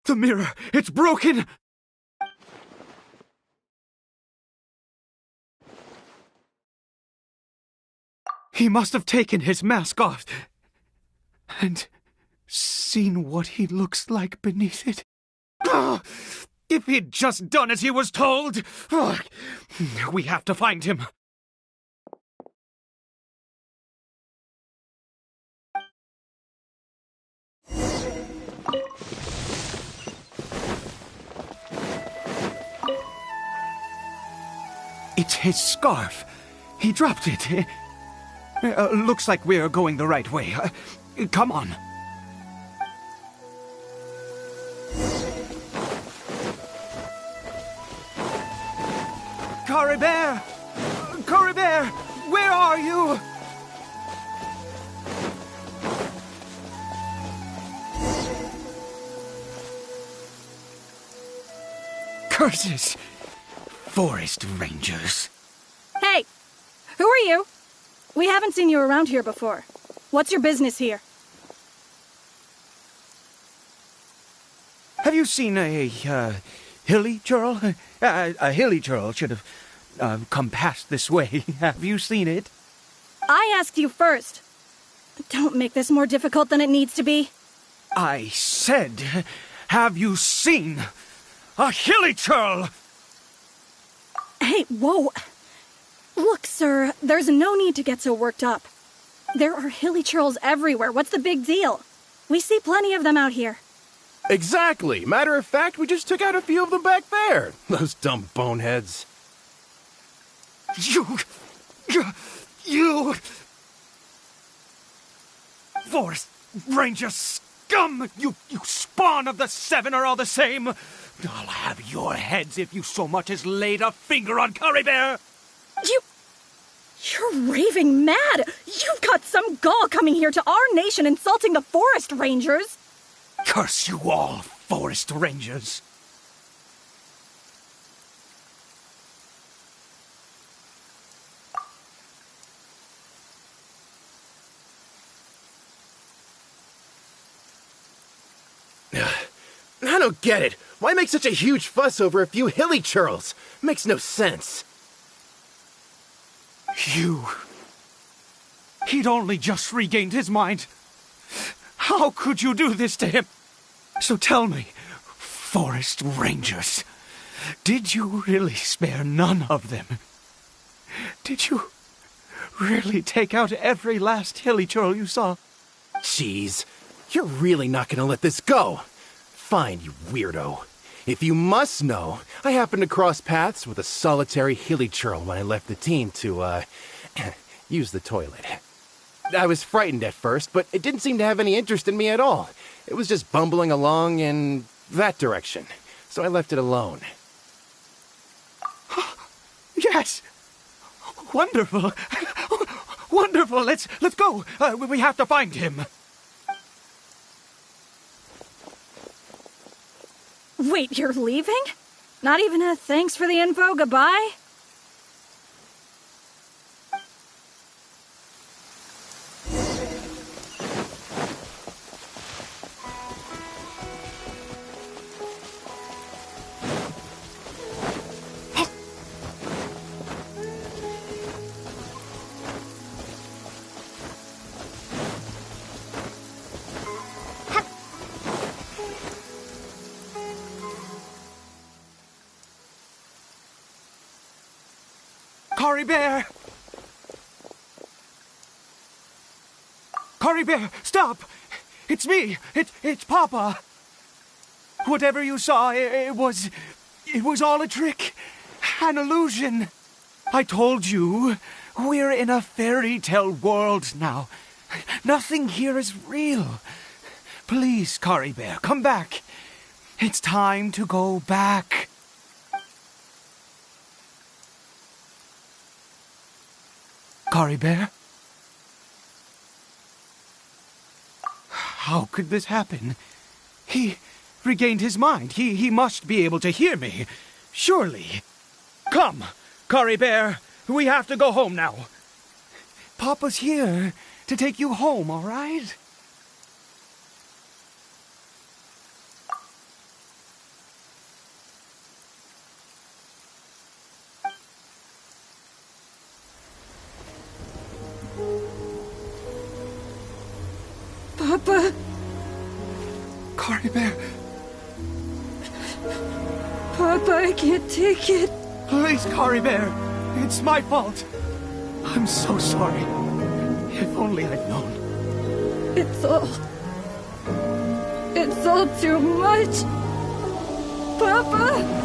The mirror! It's broken! He must have taken his mask off and seen what he looks like beneath it. If he'd just done as he was told! We have to find him. It's his scarf. He dropped it. Looks like we're going the right way. Come on. Caribert! Caribert! Where are you? Curses! Forest rangers. Hey! Who are you? We haven't seen you around here before. What's your business here? Have you seen a hilly-churl? A hilly-churl should have come past this way. Have you seen it? I asked you first. Don't make this more difficult than it needs to be. I said, have you seen a hilly-churl? Hey, whoa. Look, sir, there's no need to get so worked up. There are hilly-churls everywhere. What's the big deal? We see plenty of them out here. Exactly. Matter of fact, we just took out a few of them back there. Those dumb boneheads. You... Forest Ranger scum! You spawn of the Seven are all the same! I'll have your heads if you so much as laid a finger on Caribert! You're raving mad! You've got some gall coming here to our nation insulting the Forest Rangers! Curse you all, Forest Rangers! I don't get it. Why make such a huge fuss over a few hilly-churls? Makes no sense. He'd only just regained his mind. How could you do this to him? So tell me, Forest Rangers, did you really spare none of them? Did you really take out every last hilly churl you saw? Jeez, you're really not gonna let this go. Fine, you weirdo. If you must know, I happened to cross paths with a solitary hilly churl when I left the team to, use the toilet. I was frightened at first, but it didn't seem to have any interest in me at all. It was just bumbling along in that direction, so I left it alone. Yes! Wonderful! Wonderful! Let's go! We have to find him! Wait, you're leaving? Not even a thanks for the info, goodbye? Caribert! Caribert, stop! It's me! It's Papa! Whatever you saw, it was all a trick. An illusion. I told you, we're in a fairy tale world now. Nothing here is real. Please, Caribert, come back. It's time to go back. Caribert? How could this happen? He regained his mind. He must be able to hear me. Surely. Come, Caribert. We have to go home now. Papa's here to take you home, all right? Papa. Caribert. Papa, I can't take it. Please, Caribert. It's my fault. I'm so sorry. If only I'd known. It's all too much. Papa!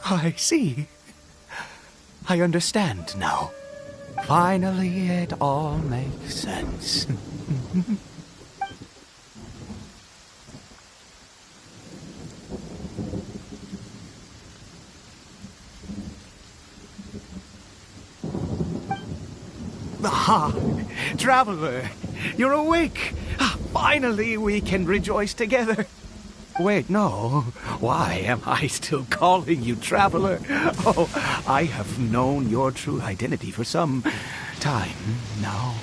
I see. I understand now. Finally, it all makes sense. Aha! Traveler! You're awake! Finally, we can rejoice together. Wait, no. Why am I still calling you Traveler? Oh, I have known your true identity for some time now.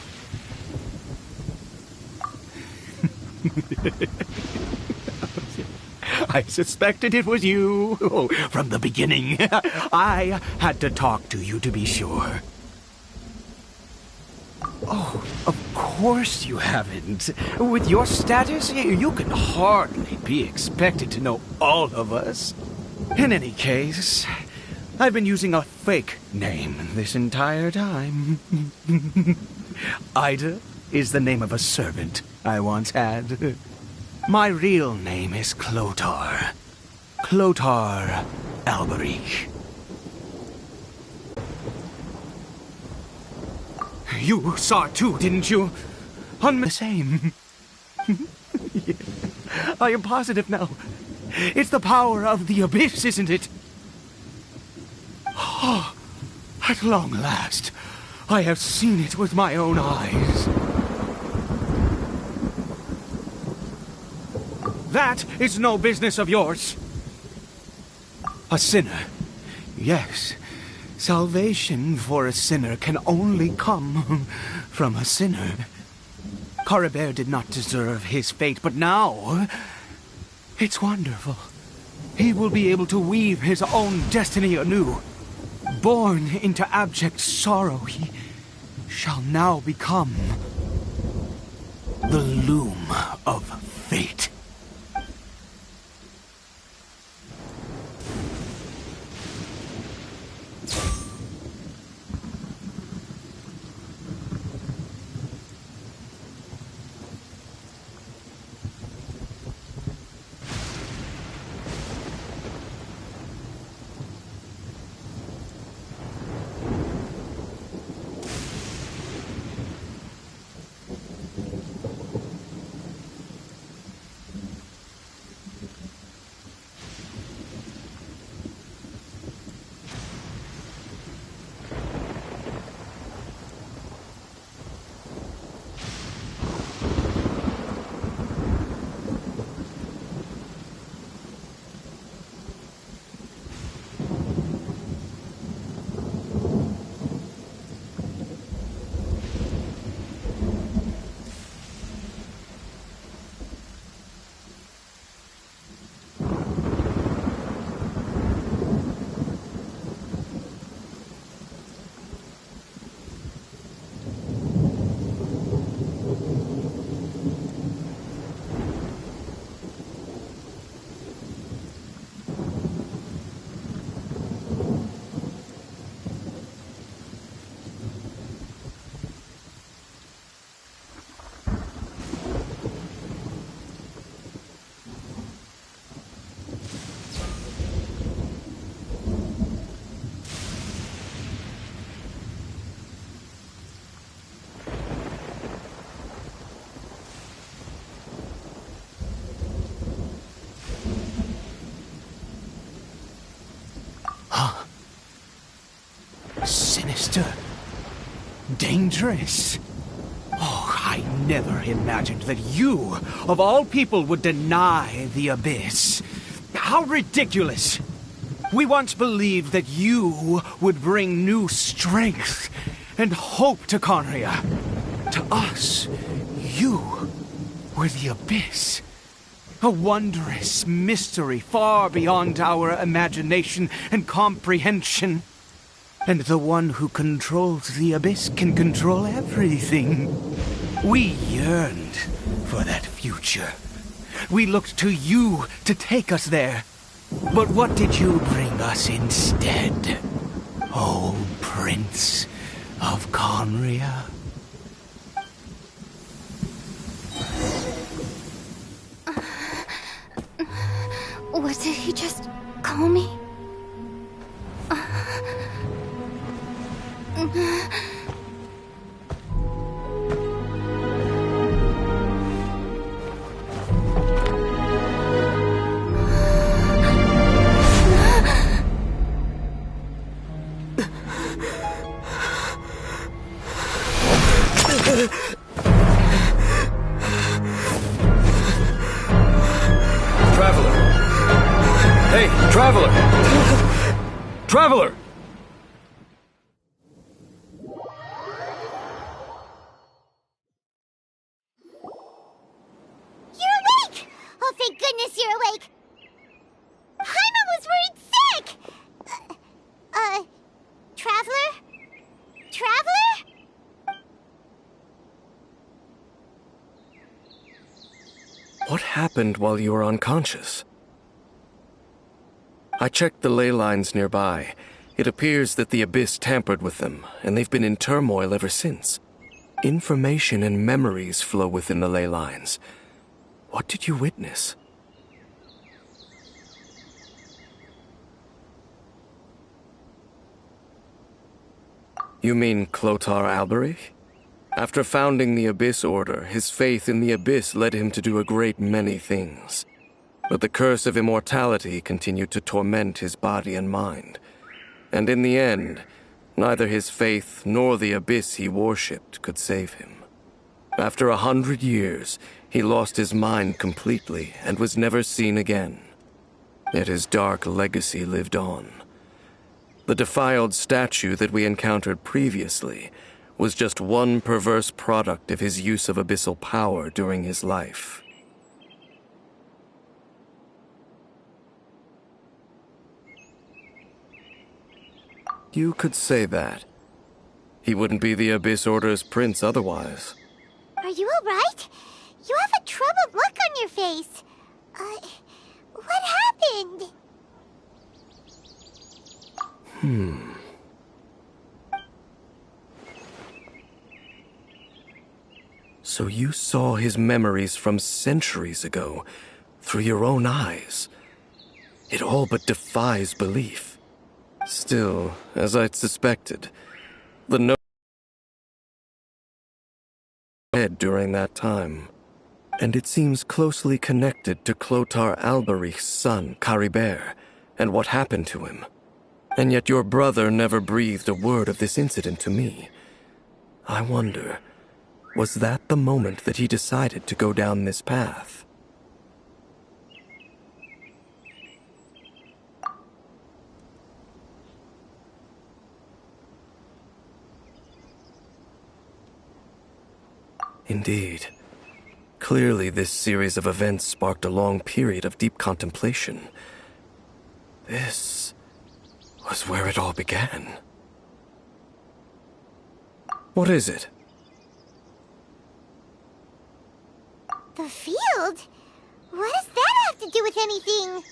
I suspected it was you. Oh, from the beginning. I had to talk to you to be sure. Oh, of course you haven't. With your status, you can hardly be expected to know all of us. In any case, I've been using a fake name this entire time. Ida is the name of a servant I once had. My real name is Clotar. Clotar Alberic. You saw it too, didn't you? On the same. Yeah. I am positive now. It's the power of the abyss, isn't it? Oh, at long last, I have seen it with my own eyes. That is no business of yours. A sinner. Yes. Salvation for a sinner can only come from a sinner. Caribert did not deserve his fate, but now it's wonderful. He will be able to weave his own destiny anew. Born into abject sorrow, he shall now become the loom of fate. Sinister. Dangerous. Oh, I never imagined that you, of all people, would deny the Abyss. How ridiculous! We once believed that you would bring new strength and hope to Conria. To us, you were the Abyss. A wondrous mystery far beyond our imagination and comprehension. And the one who controls the Abyss can control everything. We yearned for that future. We looked to you to take us there. But what did you bring us instead? Oh, Prince of Conria? What did he just call me? Traveler! Hey, Traveler! Traveler! You're awake! Oh, thank goodness you're awake! Paimon was worried sick! Traveler? Traveler? What happened while you were unconscious? I checked the ley lines nearby. It appears that the Abyss tampered with them, and they've been in turmoil ever since. Information and memories flow within the ley lines. What did you witness? You mean Clotar Alberich? After founding the Abyss Order, his faith in the Abyss led him to do a great many things. But the curse of immortality continued to torment his body and mind. And in the end, neither his faith nor the Abyss he worshipped could save him. After 100 years, he lost his mind completely and was never seen again. Yet his dark legacy lived on. The defiled statue that we encountered previously was just one perverse product of his use of abyssal power during his life. You could say that. He wouldn't be the Abyss Order's prince otherwise. Are you alright? You have a troubled look on your face. What happened? So you saw his memories from centuries ago through your own eyes. It all but defies belief. Still, as I'd suspected, the note dead during that time. And it seems closely connected to Clothar Alberich's son, Caribert, and what happened to him. And yet your brother never breathed a word of this incident to me. I wonder, was that the moment that he decided to go down this path? Indeed. Clearly, this series of events sparked a long period of deep contemplation. This was where it all began. What is it? The field? What does that have to do with anything?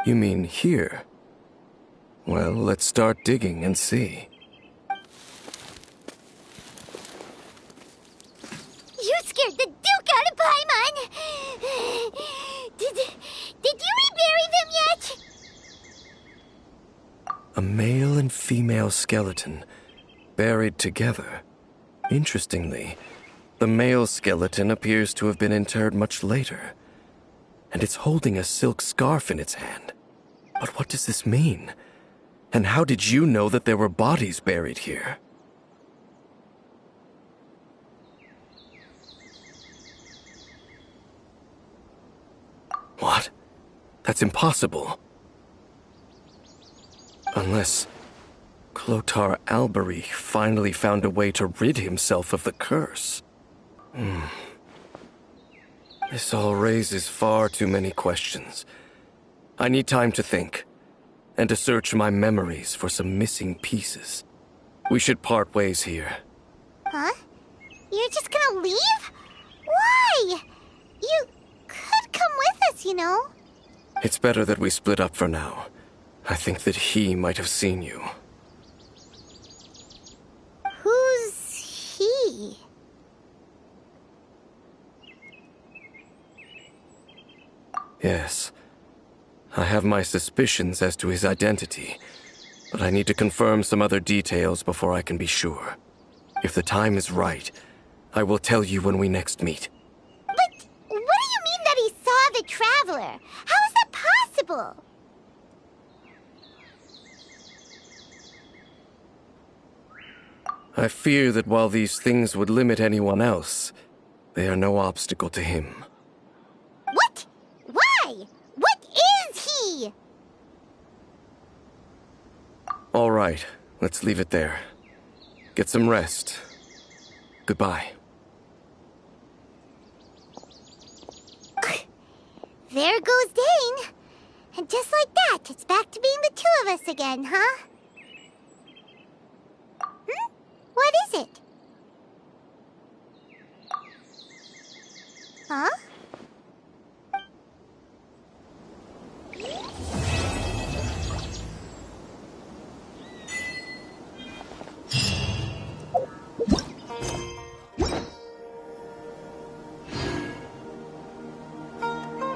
You mean here? Well, let's start digging and see. You scared the Duke out of Paimon! Did you rebury them yet? A male and female skeleton, buried together. Interestingly, the male skeleton appears to have been interred much later, and it's holding a silk scarf in its hand. But what does this mean? And how did you know that there were bodies buried here? What? That's impossible. Unless Clothar Alberich finally found a way to rid himself of the curse. This all raises far too many questions. I need time to think, and to search my memories for some missing pieces. We should part ways here. Huh? You're just gonna leave? Why? You could come with us, you know. It's better that we split up for now. I think that he might have seen you. Who's he? Yes. I have my suspicions as to his identity, but I need to confirm some other details before I can be sure. If the time is right, I will tell you when we next meet. But what do you mean that he saw the Traveler? How is that possible? I fear that while these things would limit anyone else, they are no obstacle to him. What? Why? What is he? All right, let's leave it there. Get some rest. Goodbye. There goes Dane. And just like that, it's back to being the two of us again, huh? What is it?